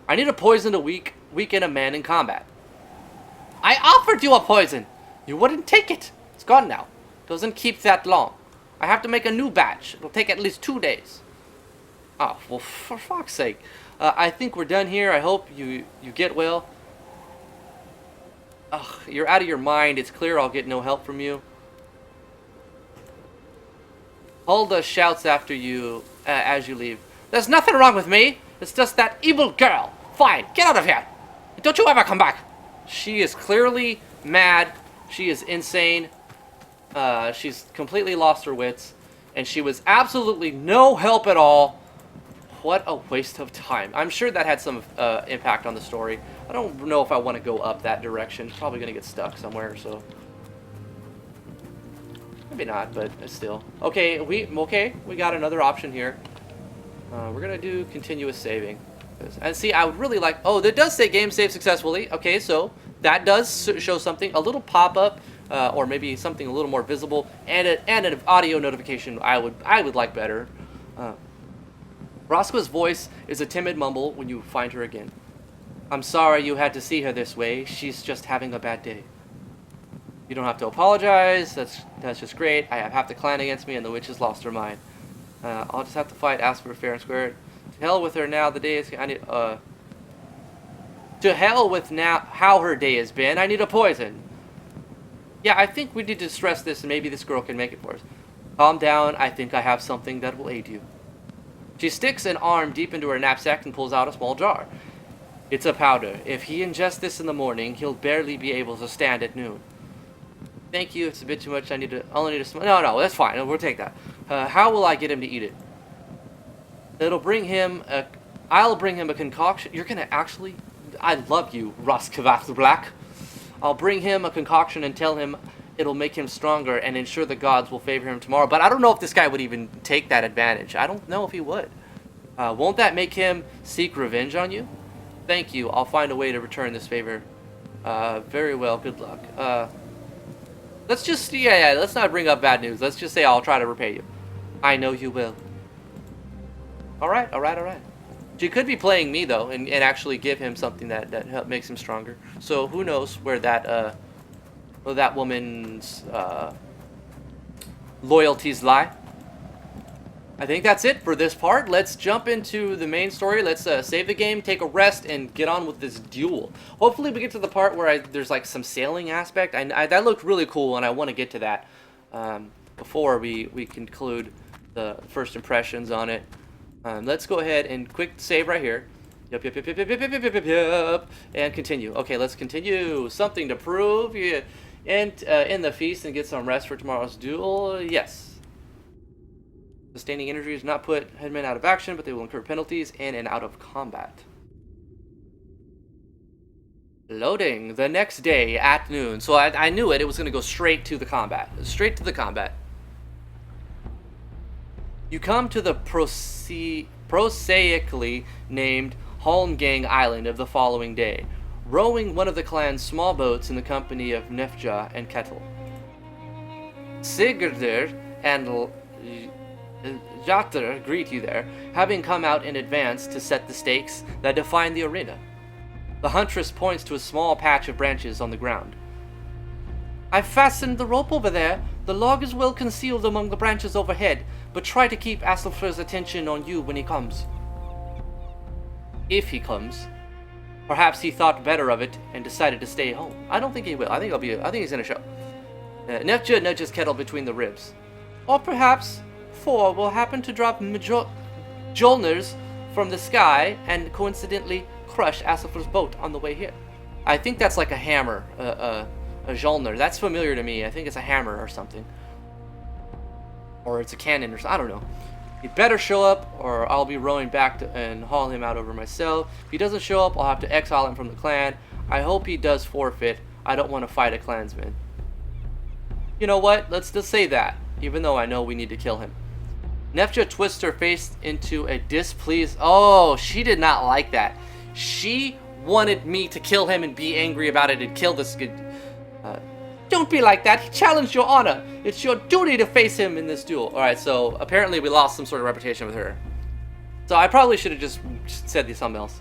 I need a poison to weaken a man in combat. I offered you a poison. You wouldn't take it. It's gone now. Doesn't keep that long. I have to make a new batch. It'll take at least 2 days. Oh, well, for fuck's sake. I think we're done here. I hope you get well. Ugh, you're out of your mind. It's clear I'll get no help from you. Hulda shouts after you as you leave. There's nothing wrong with me. It's just that evil girl. Fine, get out of here. Don't you ever come back. She is clearly mad. She is insane. She's completely lost her wits. And she was absolutely no help at all. What a waste of time. I'm sure that had some impact on the story. I don't know if I want to go up that direction. Probably going to get stuck somewhere, so... Maybe not, but still. Okay, we got another option here. We're going to do continuous saving. And see, I would really like... Oh, that does say game saved successfully. Okay, so that does show something. A little pop-up, or maybe something a little more visible, and an audio notification I would like better. Roscoe's voice is a timid mumble when you find her again. I'm sorry you had to see her this way. She's just having a bad day. You don't have to apologize. That's just great. I have half the clan against me, and the witch has lost her mind. I'll just have to fight. Ask for fair and square. To hell with her now. The day is. To hell with now how her day has been. I need a poison. Yeah, I think we need to stress this, and maybe this girl can make it for us. Calm down. I think I have something that will aid you. She sticks an arm deep into her knapsack and pulls out a small jar. It's a powder. If he ingests this in the morning, he'll barely be able to stand at noon. Thank you. It's a bit too much. Only need a small... No, that's fine. We'll take that. How will I get him to eat it? I'll bring him a concoction. You're gonna actually... I love you, Roskavath Black. I'll bring him a concoction and tell him it'll make him stronger and ensure the gods will favor him tomorrow. But I don't know if this guy would even take that advantage. I don't know if he would. Won't that make him seek revenge on you? Thank you. I'll find a way to return this favor. Very well. Good luck. Let's just... Yeah, let's not bring up bad news. Let's just say I'll try to repay you. I know you will. Alright. She could be playing me, though, and actually give him something that makes him stronger. So who knows where that woman's loyalties lie. I think that's it for this part. Let's jump into the main story. Let's save the game, take a rest, and get on with this duel. Hopefully we get to the part where there's like some sailing aspect. That looked really cool, and I want to get to that before we conclude the first impressions on it. Let's go ahead and quick save right here. Yep. And continue. Okay, let's continue. Something to prove. Yeah. And in the feast and get some rest for tomorrow's duel. Yes. Sustaining injury does not put headmen out of action, but they will incur penalties in and out of combat. Loading. The next day at noon. So I knew it. It was going to go straight to the combat. Straight to the combat. You come to the prosaically named Holmgang Island of the following day, rowing one of the clan's small boats in the company of Nefja and Kettle. Sigurdur and Jatr greet you there, having come out in advance to set the stakes that define the arena. The huntress points to a small patch of branches on the ground. I've fastened the rope over there. The log is well concealed among the branches overhead, but try to keep Aslofr's attention on you when he comes. If he comes. Perhaps he thought better of it and decided to stay home. I don't think he will. I think he's gonna show. Nefja nudges Kettle between the ribs. Or perhaps Thor will happen to drop Mjolnirs from the sky and coincidentally crush Aslofr's boat on the way here. I think that's like a hammer, a Mjolnir. That's familiar to me. I think it's a hammer or something. Or it's a cannon or something. I don't know. He better show up or I'll be rowing back and haul him out over myself. If he doesn't show up, I'll have to exile him from the clan. I hope he does forfeit. I don't want to fight a clansman. You know what? Let's just say that, even though I know we need to kill him. Nefja twists her face into a displeased... Oh, she did not like that. She wanted me to kill him and be angry about it and kill this good... Don't be like that. He challenged your honor. It's your duty to face him in this duel. Alright, so apparently we lost some sort of reputation with her. So I probably should have just said something else.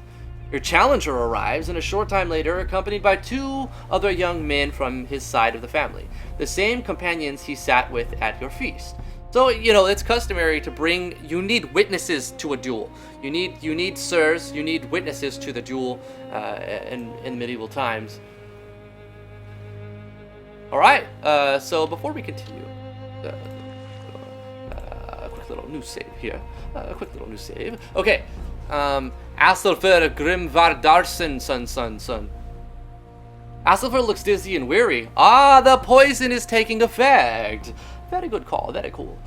Your challenger arrives, and a short time later, accompanied by 2 other young men from his side of the family. The same companions he sat with at your feast. So, you know, it's customary to bring... You need witnesses to a duel. You need sirs, you need witnesses to the duel in medieval times. Alright, so before we continue, a quick little new save here. Okay, Aslofr Grimvardarson, son. Aslofr looks dizzy and weary. Ah, the poison is taking effect. Very good call, very cool.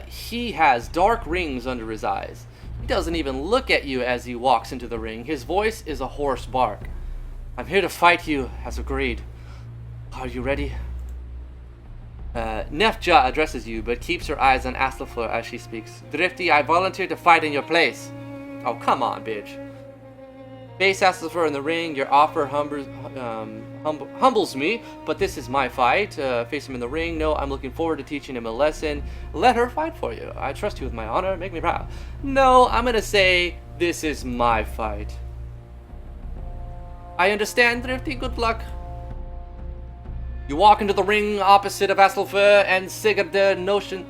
He has dark rings under his eyes. He doesn't even look at you as he walks into the ring. His voice is a hoarse bark. I'm here to fight you, as agreed. Are you ready? Nefja addresses you, but keeps her eyes on Aslofr as she speaks. Drifty, I volunteer to fight in your place. Oh, come on, bitch. Face Aslofr in the ring. Your offer humbles me, but this is my fight. Face him in the ring. No, I'm looking forward to teaching him a lesson. Let her fight for you. I trust you with my honor. Make me proud. No, I'm gonna say this is my fight. I understand, Drifty. Good luck. You walk into the ring opposite of Aslofr, and Sigurdur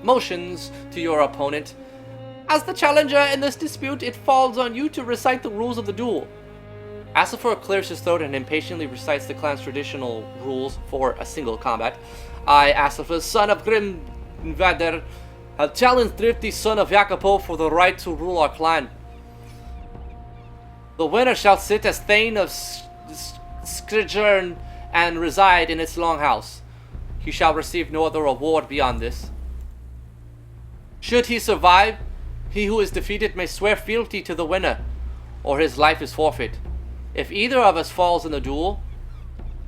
motions to your opponent. As the challenger in this dispute, it falls on you to recite the rules of the duel. Aslofr clears his throat and impatiently recites the clan's traditional rules for a single combat. I, Aslofr, son of Grimvader, have challenged Drifty, son of Jacopo, for the right to rule our clan. The winner shall sit as Thegn of Skridjern and reside in its longhouse. He shall receive no other reward beyond this. Should he survive, he who is defeated may swear fealty to the winner, or his life is forfeit. If either of us falls in the duel,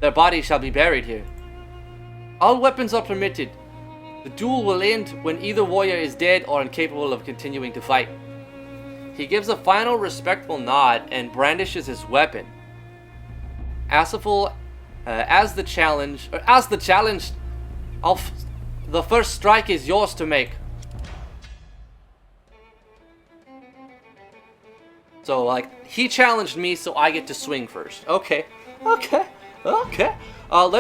their body shall be buried here. All weapons are permitted. The duel will end when either warrior is dead or incapable of continuing to fight. He gives a final respectful nod and brandishes his weapon. Aslofr, as the challenged, the first strike is yours to make. So, like, he challenged me, so I get to swing first. Okay. Let's. Oh,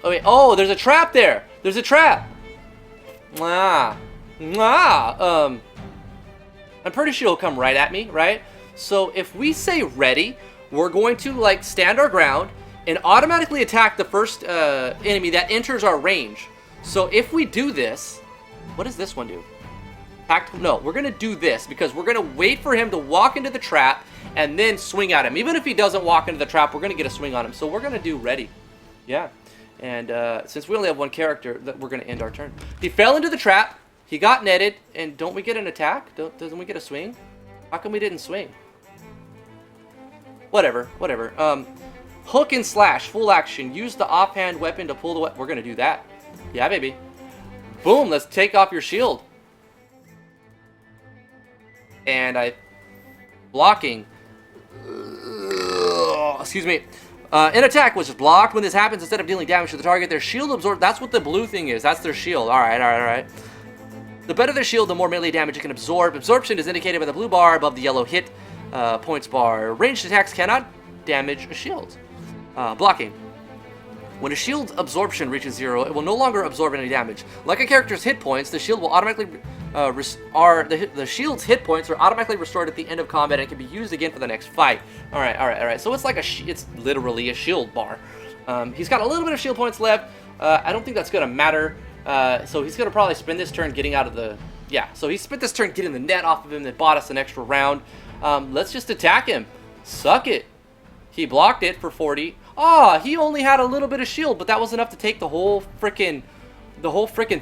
wait. Oh, there's a trap there. There's a trap. I'm pretty sure he'll come right at me, right? So if we say ready, we're going to like stand our ground and automatically attack the first enemy that enters our range. So if we do this, what does this one do? No, we're going to do this because we're going to wait for him to walk into the trap and then swing at him. Even if he doesn't walk into the trap, we're going to get a swing on him. So we're going to do ready. Yeah. And since we only have one character, we're going to end our turn. He fell into the trap. He got netted. And don't we get an attack? Doesn't we get a swing? How come we didn't swing? Whatever. Hook and slash, full action. Use the offhand weapon to pull the weapon. We're going to do that. Yeah, baby. Boom, let's take off your shield. And blocking. Excuse me. An attack which is blocked when this happens, instead of dealing damage to the target, their shield absorb. That's what the blue thing is. That's their shield. All right. The better their shield, the more melee damage it can absorb. Absorption is indicated by the blue bar above the yellow hit points bar. Ranged attacks cannot damage a shield. Blocking. When a shield absorption reaches 0, it will no longer absorb any damage. Like a character's hit points, the shield will automatically the shield's hit points are automatically restored at the end of combat and can be used again for the next fight. All right. So it's like it's literally a shield bar. He's got a little bit of shield points left. I don't think that's gonna matter. So he's gonna probably spend this turn getting out of the So he spent this turn getting the net off of him that bought us an extra round. Let's just attack him. Suck it. He blocked it for 40. He only had a little bit of shield, but that was enough to take the whole freaking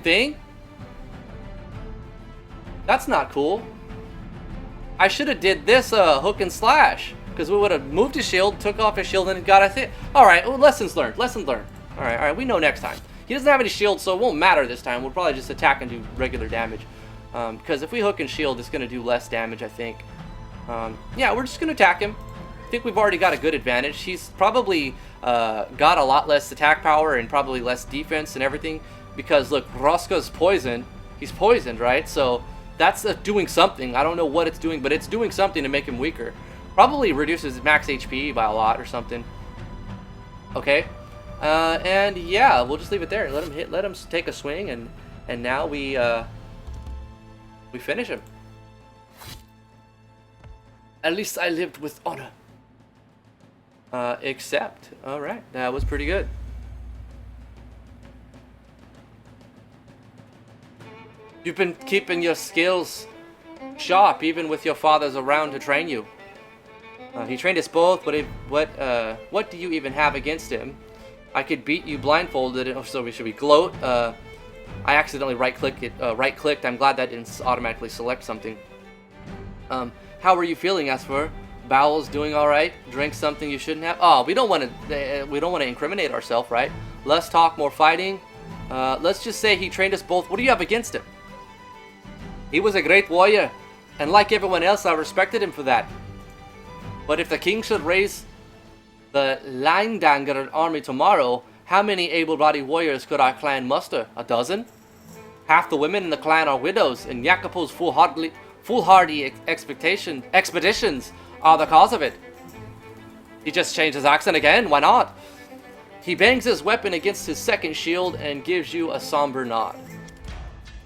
thing. That's not cool. I should have did this hook and slash, because we would have moved his shield, took off his shield, and got a hit. All right, well, lessons learned. All right, we know next time. He doesn't have any shield, so it won't matter this time. We'll probably just attack and do regular damage, because if we hook and shield, it's going to do less damage, I think. Yeah, we're just going to attack him. I think we've already got a good advantage. He's probably got a lot less attack power and probably less defense and everything, because look, Roska's poisoned. He's poisoned, right? So that's doing something. I don't know what it's doing, but it's doing something to make him weaker. Probably reduces max HP by a lot or something. Okay, and yeah, we'll just leave it there. Let him take a swing, and now we finish him. At least I lived with honor. Accept. All right, that was pretty good. You've been keeping your skills sharp, even with your fathers around to train you. He trained us both, but what do you even have against him? I could beat you blindfolded, so should we gloat? I accidentally right-clicked. I'm glad that didn't automatically select something. How are you feeling, Asper? Bowels doing all right? Drink something you shouldn't have? We don't want to incriminate ourselves, right? Less talk, more fighting. Let's just say he trained us both. What do you have against him? He was a great warrior, and like everyone else, I respected him for that. But if the king should raise the Langdanger army tomorrow, how many able-bodied warriors could our clan muster? A dozen? Half the women in the clan are widows, and Jacopo's foolhardy expeditions are the cause of it. He just changed his accent again, why not? He bangs his weapon against his second shield and gives you a somber nod.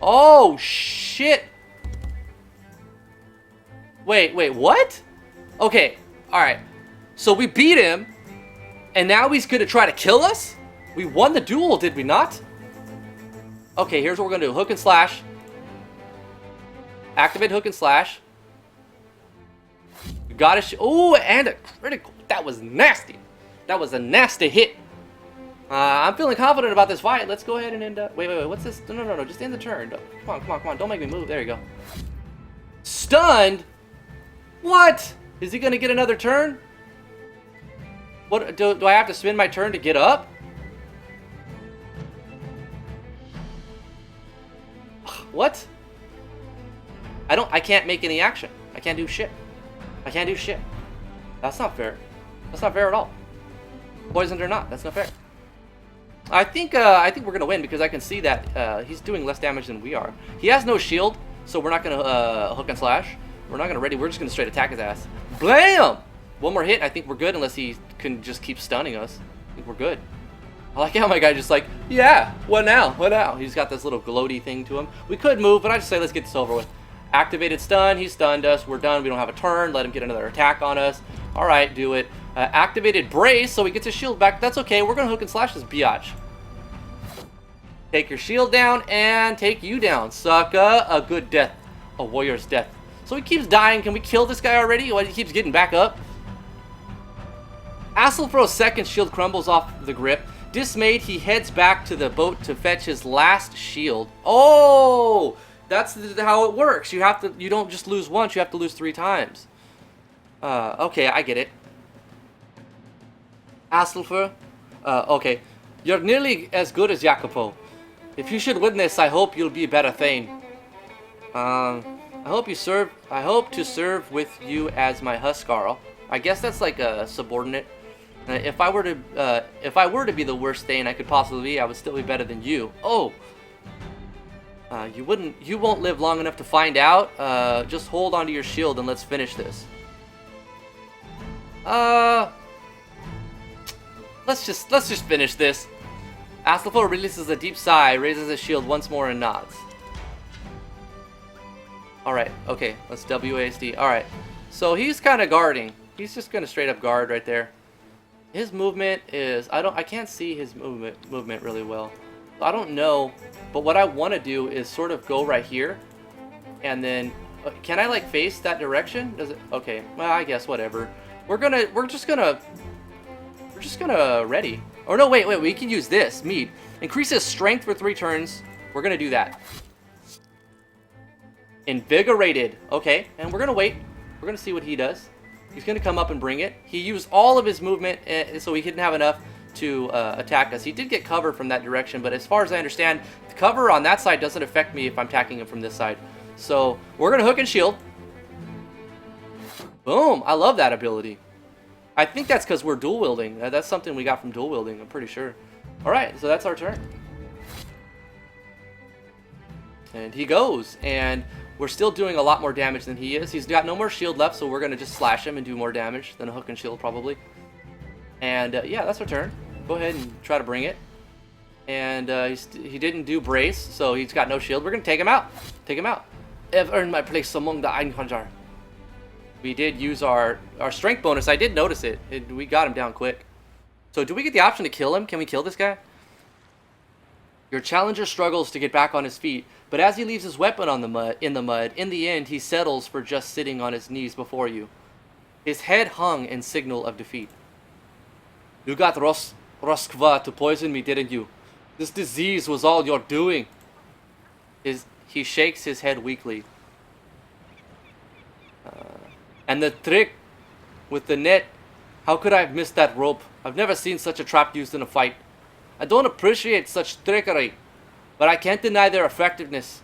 Oh, shit! Wait, what? Okay, alright. So we beat him, and now he's gonna try to kill us? We won the duel, did we not? Okay, here's what we're gonna do. Hook and slash. Activate hook and slash. We got a oh, and a critical. That was nasty. That was a nasty hit. I'm feeling confident about this fight. Let's go ahead and end up. Wait. What's this? No. Just end the turn. Come on. Don't make me move. There you go. Stunned? What? Is he going to get another turn? What? Do I have to spend my turn to get up? What? I can't make any action. I can't do shit. That's not fair. That's not fair at all. Poisoned or not, that's not fair. I think we're gonna win because I can see that he's doing less damage than we are. He has no shield, so we're not gonna hook and slash. We're not gonna ready. We're just gonna straight attack his ass. Blam! One more hit, and I think we're good unless he can just keep stunning us. I think we're good. I like how my guy just like, yeah, what now? He's got this little gloaty thing to him. We could move, but I just say let's get this over with. Activated stun. He stunned us. We're done. We don't have a turn. Let him get another attack on us. All right, do it. Activated brace, so he gets his shield back. That's okay. We're going to hook and slash this biatch. Take your shield down and take you down. Sucker. A good death. A warrior's death. So he keeps dying. Can we kill this guy already? Why he keeps getting back up? Asselfro's second shield crumbles off the grip. Dismayed, he heads back to the boat to fetch his last shield. Oh! That's how it works. You don't just lose once, you have to lose 3 times. Okay, I get it. Asselfr, okay. You're nearly as good as Jacopo. If you should win this, I hope you'll be better Thegn. I hope to serve with you as my Huskarl. I guess that's like a subordinate. If I were to be the worst Thegn I could possibly be, I would still be better than you. Oh. You won't live long enough to find out. Just hold onto your shield and let's finish this. Let's just finish this. Astlefo releases a deep sigh, raises his shield once more and nods. Alright, okay, let's WASD. Alright. So he's kinda guarding. He's just gonna straight up guard right there. His movement is I can't see his movement really well. I don't know, but what I want to do is sort of go right here, and then can I like face that direction? Does it? Okay, well I guess whatever. We're just gonna ready. Or no, wait, we can use this mead. Increases strength for 3 turns. We're gonna do that. Invigorated. Okay, and we're gonna wait. We're gonna see what he does. He's gonna come up and bring it. He used all of his movement, so he didn't have enough to attack us. He did get cover from that direction, but as far as I understand, the cover on that side doesn't affect me if I'm attacking him from this side. So we're gonna hook and shield. Boom! I love that ability. I think that's because we're dual wielding. That's something we got from dual wielding, I'm pretty sure. Alright, so that's our turn. And he goes, and we're still doing a lot more damage than he is. He's got no more shield left, so we're gonna just slash him and do more damage than a hook and shield probably. And yeah, that's our turn. Go ahead and try to bring it. And he didn't do brace, so he's got no shield. We're going to take him out. Take him out. I've earned my place among the Einhanjar. We did use our strength bonus. I did notice it. We got him down quick. So do we get the option to kill him? Can we kill this guy? Your challenger struggles to get back on his feet, but as he leaves his weapon on the mud, in the end, he settles for just sitting on his knees before you. His head hung in signal of defeat. You got Roskva to poison me, didn't you? This disease was all your doing. He shakes his head weakly. And the trick with the net, how could I have missed that rope? I've never seen such a trap used in a fight. I don't appreciate such trickery, but I can't deny their effectiveness.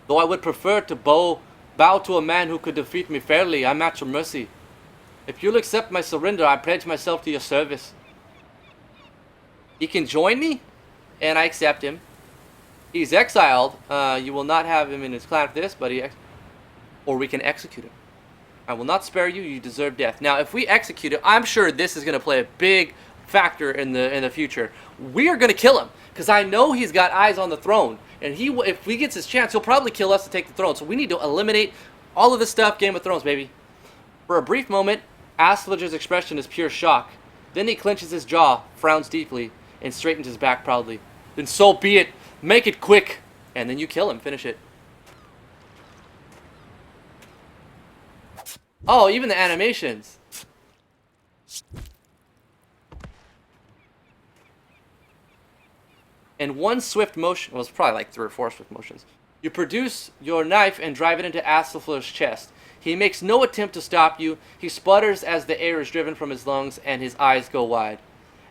Though I would prefer to bow to a man who could defeat me fairly, I'm at your mercy. If you'll accept my surrender, I pledge myself to your service. He can join me, and I accept him. He's exiled. You will not have him in his clan for this, but or we can execute him. I will not spare you. You deserve death. Now, if we execute him, I'm sure this is going to play a big factor in the future. We are going to kill him because I know he's got eyes on the throne, and if he gets his chance, he'll probably kill us to take the throne. So we need to eliminate all of this stuff. Game of Thrones, baby. For a brief moment, Astelger's expression is pure shock. Then he clenches his jaw, frowns deeply, and straightens his back proudly. Then so be it. Make it quick. And then you kill him. Finish it. Oh, even the animations. In one swift motion, well, it's probably like 3 or 4 swift motions, you produce your knife and drive it into Astelfler's chest. He makes no attempt to stop you. He sputters as the air is driven from his lungs and his eyes go wide.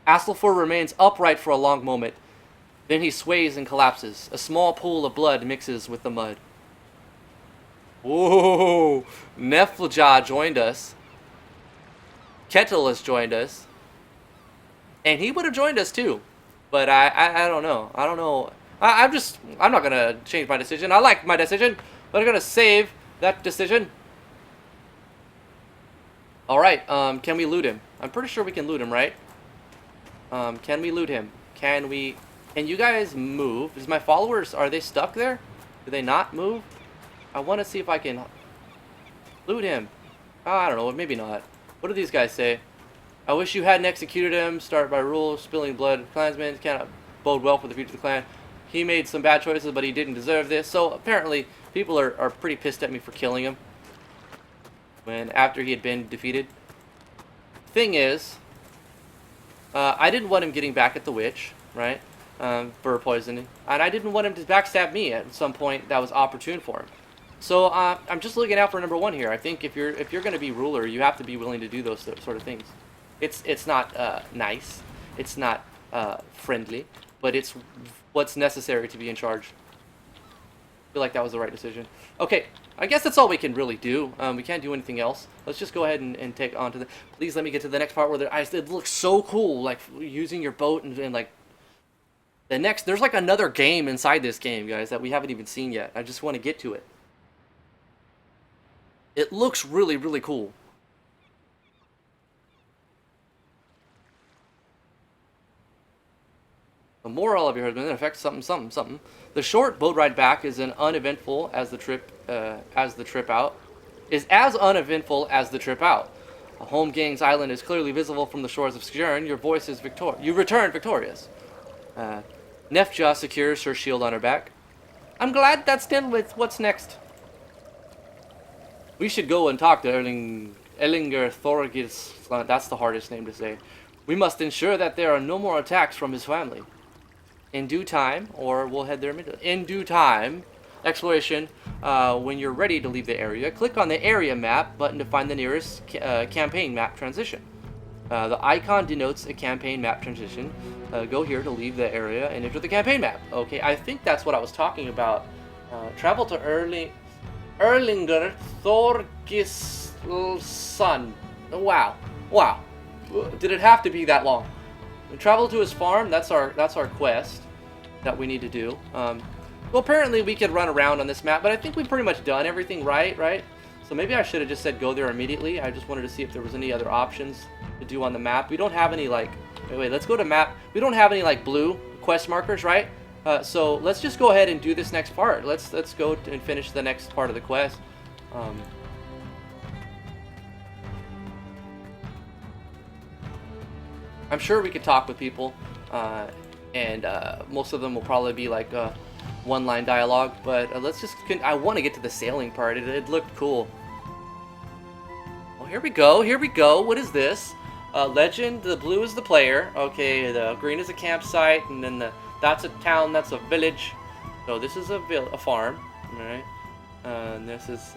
Astelfor remains upright for a long moment. Then he sways and collapses. A small pool of blood mixes with the mud. Whoa! Neflja joined us. Kettle has joined us. And he would have joined us too. But I don't know. I don't know. I'm not going to change my decision. I like my decision. But I'm going to save that decision. Alright, can we loot him? I'm pretty sure we can loot him, right? Can we loot him? Can you guys move? Is my followers, are they stuck there? Do they not move? I want to see if I can loot him. I don't know, maybe not. What do these guys say? I wish you hadn't executed him. Start by rule, spilling blood. Clansmen cannot bode well for the future of the clan. He made some bad choices, but he didn't deserve this. So apparently, people are pretty pissed at me for killing him after he had been defeated. Thing is, I didn't want him getting back at the witch, right? For poisoning, and I didn't want him to backstab me at some point that was opportune for him. So I'm just looking out for number one here. I think if you're going to be ruler, you have to be willing to do those sort of things. It's not nice, it's not friendly, but it's what's necessary to be in charge. I feel like that was the right decision. Okay, I guess that's all we can really do. We can't do anything else. Let's just go ahead and take on to the... Please let me get to the next part where it looks so cool, like using your boat and like... There's like another game inside this game, guys, that we haven't even seen yet. I just want to get to it. It looks really, really cool. The moral of your husband affects something. The short boat ride back is as uneventful as the trip out. A home gang's island is clearly visible from the shores of Skjern. Your voice is you return victorious. Nefja secures her shield on her back. I'm glad that's done with. What's next? We should go and talk to Erlinger Thorgils. That's the hardest name to say. We must ensure that there are no more attacks from his family. In due time, or we'll head there immediately. In due time, exploration. When you're ready to leave the area, click on the area map button to find the nearest campaign map transition. The icon denotes a campaign map transition. Go here to leave the area and enter the campaign map. Okay, I think that's what I was talking about. Travel to Erlinger Thorgilsson. Wow. Did it have to be that long? Travel to his farm. That's our quest that we need to do. Well, apparently we could run around on this map, but I think we've pretty much done everything right? So maybe I should have just said go there immediately. I just wanted to see if there was any other options to do on the map. We don't have any like... Wait, let's go to map. We don't have any like blue quest markers, right? So let's just go ahead and do this next part. Let's go and finish the next part of the quest. I'm sure we could talk with people, and most of them will probably be like one-line dialogue, but let's just... I want to get to the sailing part. It looked cool. Oh, here we go. What is this? Legend, the blue is the player. Okay, the green is a campsite, and then that's a town, that's a village. So this is a farm, alright? And this is...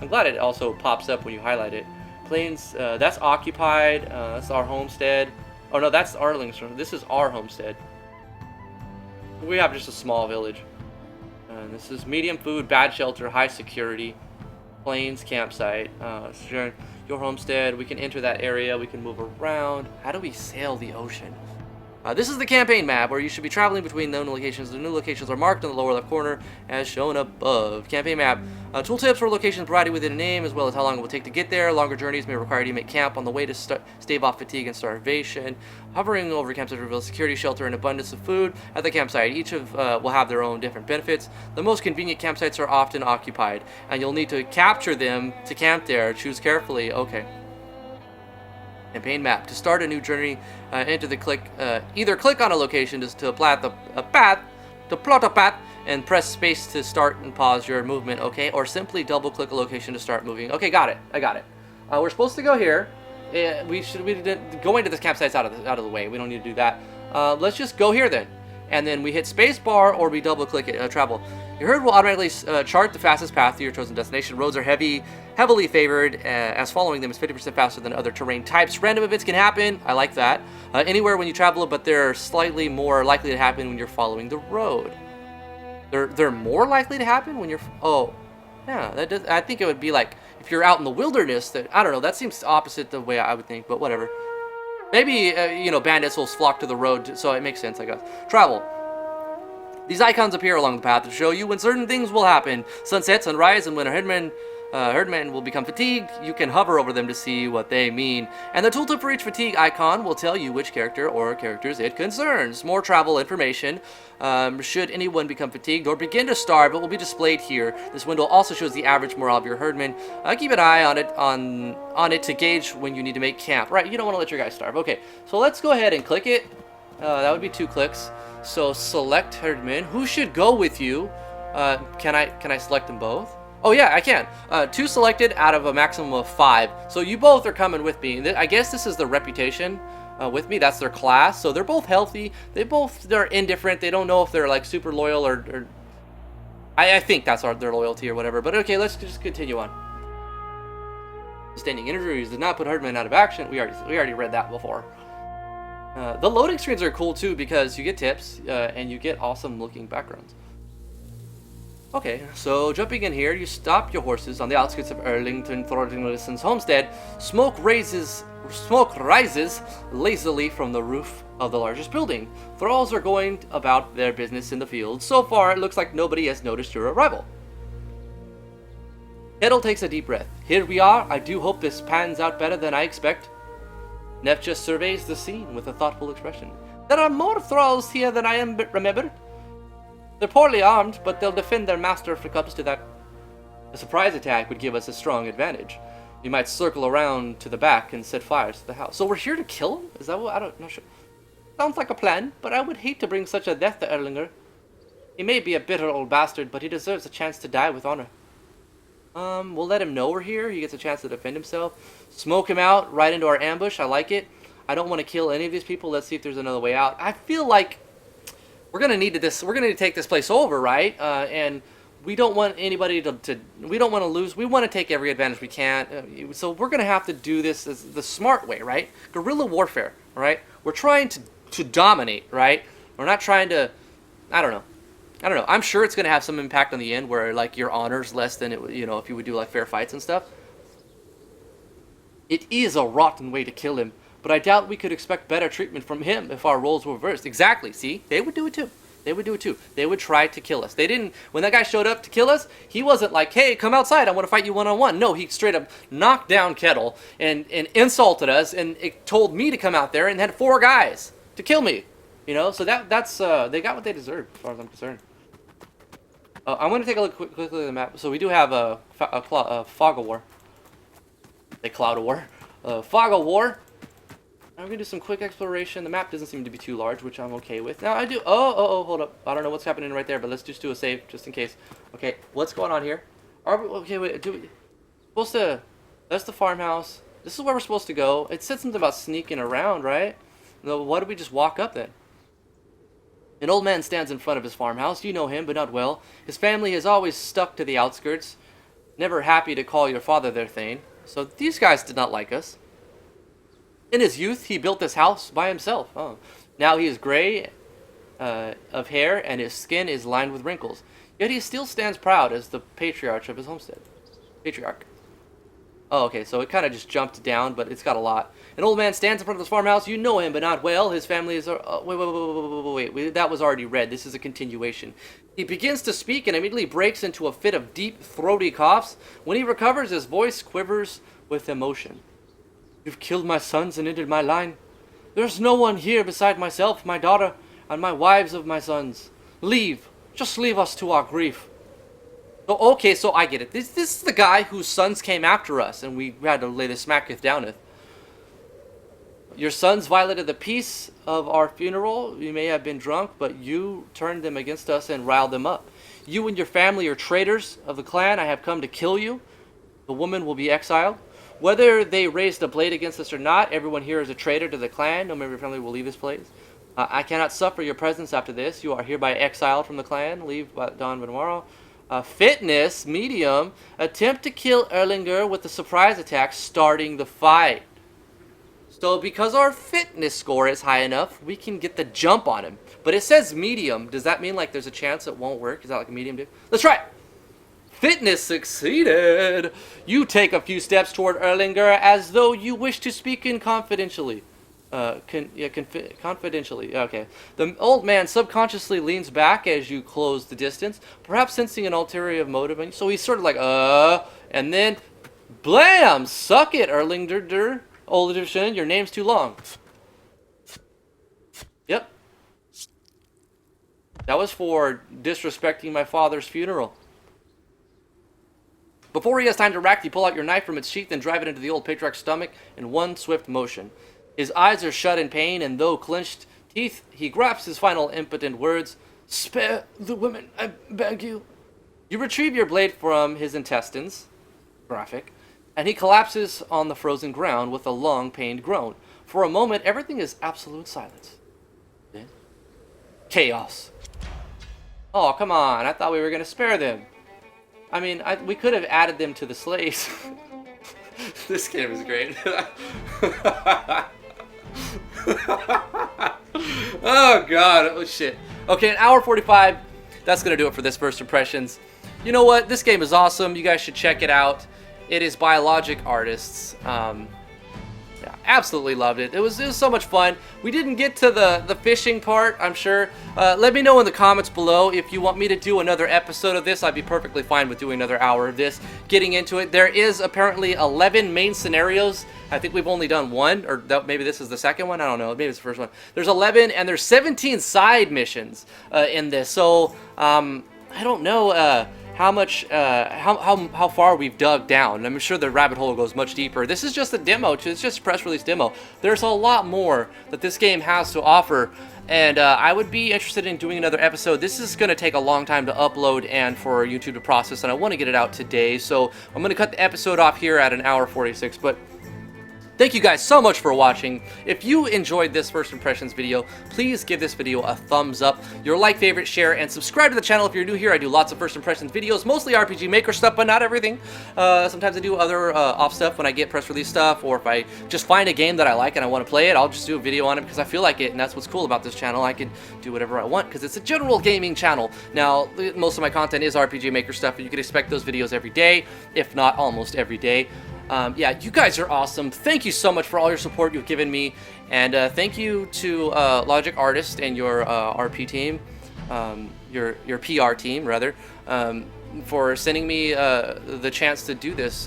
I'm glad it also pops up when you highlight it. Plains, that's occupied, that's our homestead. Oh no, that's Arlington. This is our homestead. We have just a small village. And this is medium food, bad shelter, high security. Plains, campsite. Your homestead. We can enter that area. We can move around. How do we sail the ocean? This is the campaign map where you should be traveling between known locations. The new locations are marked in the lower left corner as shown above. Campaign map. Tooltips for locations provided within a name, as well as how long it will take to get there. Longer journeys may require you to make camp on the way to stave off fatigue and starvation. Hovering over campsite reveals security, shelter, and abundance of food at the campsite. Each will have their own different benefits. The most convenient campsites are often occupied, and you'll need to capture them to camp there. Choose carefully. Okay. Campaign map. To start a new journey, enter the either click on a location to plot a path, and press space to start and pause your movement, okay? Or simply double click a location to start moving. Okay, got it. I got it. We're supposed to go here. We going to this campsite's out of the way. We don't need to do that. Let's just go here then. And then we hit space bar or we double click it, travel. Your herd will automatically chart the fastest path to your chosen destination. Roads are heavily favored, as following them is 50% faster than other terrain types. Random events can happen. I like that. Anywhere when you travel, but they're slightly more likely to happen when you're following the road. They're more likely to happen when you're... Oh, yeah. I think it would be like if you're out in the wilderness. I don't know. That seems opposite the way I would think, but whatever. Maybe, bandits will flock to the road, so it makes sense, I guess. Travel. These icons appear along the path to show you when certain things will happen. Sunset, sunrise, and when a Herdmen will become fatigued. You can hover over them to see what they mean. And the tooltip for each fatigue icon will tell you which character or characters it concerns. More travel information. Should anyone become fatigued or begin to starve, it will be displayed here. This window also shows the average morale of your herdmen. Keep an eye on it to gauge when you need to make camp. Right, you don't want to let your guys starve. Okay, so let's go ahead and click it. That would be 2 clicks. So select herdmen. Who should go with you? Can I select them both? Oh yeah, I can. 2 selected out of a maximum of 5. So you both are coming with me. I guess this is the reputation with me. That's their class. So they're both healthy. They're indifferent. They don't know if they're like super loyal or I think that's their loyalty or whatever. But okay, let's just continue on. Sustaining injuries did not put herdmen out of action. We already read that before. The loading screens are cool too because you get tips and you get awesome looking backgrounds. Okay, so jumping in here, you stop your horses on the outskirts of Erlington Thorntonlison's homestead. Smoke rises lazily from the roof of the largest building. Thralls are going about their business in the field. So far, it looks like nobody has noticed your arrival. Kettle takes a deep breath. Here we are. I do hope this pans out better than I expect. Neff just surveys the scene with a thoughtful expression. There are more thralls here than I remembered. They're poorly armed, but they'll defend their master if it comes to that. A surprise attack would give us a strong advantage. We might circle around to the back and set fires to the house. So we're here to kill him? Is that what? Not sure. Sounds like a plan, but I would hate to bring such a death to Erlinger. He may be a bitter old bastard, but he deserves a chance to die with honor. We'll let him know we're here. He gets a chance to defend himself. Smoke him out right into our ambush. I like it. I don't want to kill any of these people. Let's see if there's another way out. I feel like we're gonna need to take this place over, right? And we don't want anybody we don't want to lose. We want to take every advantage we can. So we're gonna have to do this as the smart way, right? Guerrilla warfare, right? We're trying to dominate, right? We're not trying to, I don't know. I'm sure it's gonna have some impact on the end where like your honor's less than it, you know, if you would do like fair fights and stuff. It is a rotten way to kill him. But I doubt we could expect better treatment from him if our roles were reversed. Exactly, see? They would do it too. They would try to kill us. They didn't, when that guy showed up to kill us, he wasn't like, hey, come outside, I want to fight you one-on-one. No, he straight up knocked down Kettle and insulted us and it told me to come out there and had 4 guys to kill me. You know, so that's they got what they deserved as far as I'm concerned. I'm going to take a look quickly at the map. So we do have a fog of war. A cloud of war. Fog of war. I'm gonna do some quick exploration. The map doesn't seem to be too large, which I'm okay with. Now I do. Oh, hold up. I don't know what's happening right there, but let's just do a save just in case. Okay, what's going on here? Okay, wait. Supposed to? That's the farmhouse. This is where we're supposed to go. It said something about sneaking around, right? No, why don't we just walk up then? An old man stands in front of his farmhouse. You know him, but not well. His family has always stuck to the outskirts. Never happy to call your father their Thegn. So these guys did not like us. In his youth, he built this house by himself. Oh. Now he is gray of hair, and his skin is lined with wrinkles. Yet he still stands proud as the patriarch of his homestead. Patriarch. Oh, okay, so it kind of just jumped down, but it's got a lot. An old man stands in front of his farmhouse. You know him, but not well. His family is... wait. That was already read. This is a continuation. He begins to speak and immediately breaks into a fit of deep, throaty coughs. When he recovers, his voice quivers with emotion. You've killed my sons and ended my line. There's no one here beside myself, my daughter, and my wives of my sons. Leave. Just leave us to our grief. So, okay, so I get it. This is the guy whose sons came after us, and we had to lay the smacketh downeth. Your sons violated the peace of our funeral. You may have been drunk, but you turned them against us and riled them up. You and your family are traitors of the clan. I have come to kill you. The woman will be exiled. Whether they raised a blade against us or not, everyone here is a traitor to the clan. No member of your family will leave this place. I cannot suffer your presence after this. You are hereby exiled from the clan. Leave by dawn of tomorrow. Fitness, medium. Attempt to kill Erlinger with a surprise attack starting the fight. So because our fitness score is high enough, we can get the jump on him. But it says medium. Does that mean like there's a chance it won't work? Is that like a medium dude? Let's try it. Fitness succeeded. You take a few steps toward Erlinger as though you wish to speak in confidentially. Confidentially. Okay. The old man subconsciously leans back as you close the distance, perhaps sensing an ulterior motive. So he's sort of like, and then, blam! Suck it, Erlinger, Olderson. Your name's too long. Yep. That was for disrespecting my father's funeral. Before he has time to react, you pull out your knife from its sheath and drive it into the old patriarch's stomach in one swift motion. His eyes are shut in pain, and though clenched teeth, he grasps his final impotent words. Spare the women, I beg you. You retrieve your blade from his intestines, graphic, and he collapses on the frozen ground with a long, pained groan. For a moment, everything is absolute silence. Then, chaos. Oh, come on, I thought we were going to spare them. I mean, we could have added them to the slaves. This game is great. Oh god, oh shit. Okay, an hour 45. That's gonna do it for this first impressions. You know what? This game is awesome. You guys should check it out. It is by Logic Artists. Yeah, absolutely loved it. It was so much fun. We didn't get to the fishing part, I'm sure. Let me know in the comments below if you want me to do another episode of this. I'd be perfectly fine with doing another hour of this, getting into it. There is apparently 11 main scenarios. I think we've only done one, or maybe this is the second one. I don't know. Maybe it's the first one. There's 11, and there's 17 side missions in this. So I don't know how much, how far we've dug down. I'm sure the rabbit hole goes much deeper. This is just a demo. It's just a press release demo. There's a lot more that this game has to offer, and I would be interested in doing another episode. This is going to take a long time to upload and for YouTube to process, and I want to get it out today. So I'm going to cut the episode off here at an hour 46, but thank you guys so much for watching. If you enjoyed this first impressions video, please give this video a thumbs up, your like, favorite, share, and subscribe to the channel if you're new here. I do lots of first impressions videos, mostly RPG Maker stuff, but not everything. Sometimes I do other off stuff when I get press release stuff, or if I just find a game that I like and I want to play it, I'll just do a video on it because I feel like it, and that's what's cool about this channel. I can do whatever I want because it's a general gaming channel. Now, most of my content is RPG Maker stuff, and you can expect those videos every day, if not almost every day. Yeah, you guys are awesome. Thank you so much for all your support you've given me, and thank you to Logic Artist and your RP team, your PR team rather, for sending me the chance to do this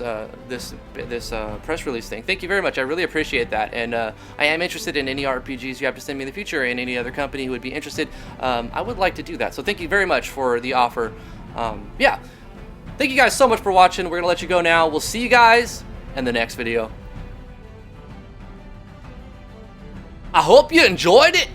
press release thing. Thank you very much. I really appreciate that, and I am interested in any RPGs you have to send me in the future, and any other company who would be interested. I would like to do that. So thank you very much for the offer. Yeah. Thank you guys so much for watching. We're going to let you go now. We'll see you guys in the next video. I hope you enjoyed it.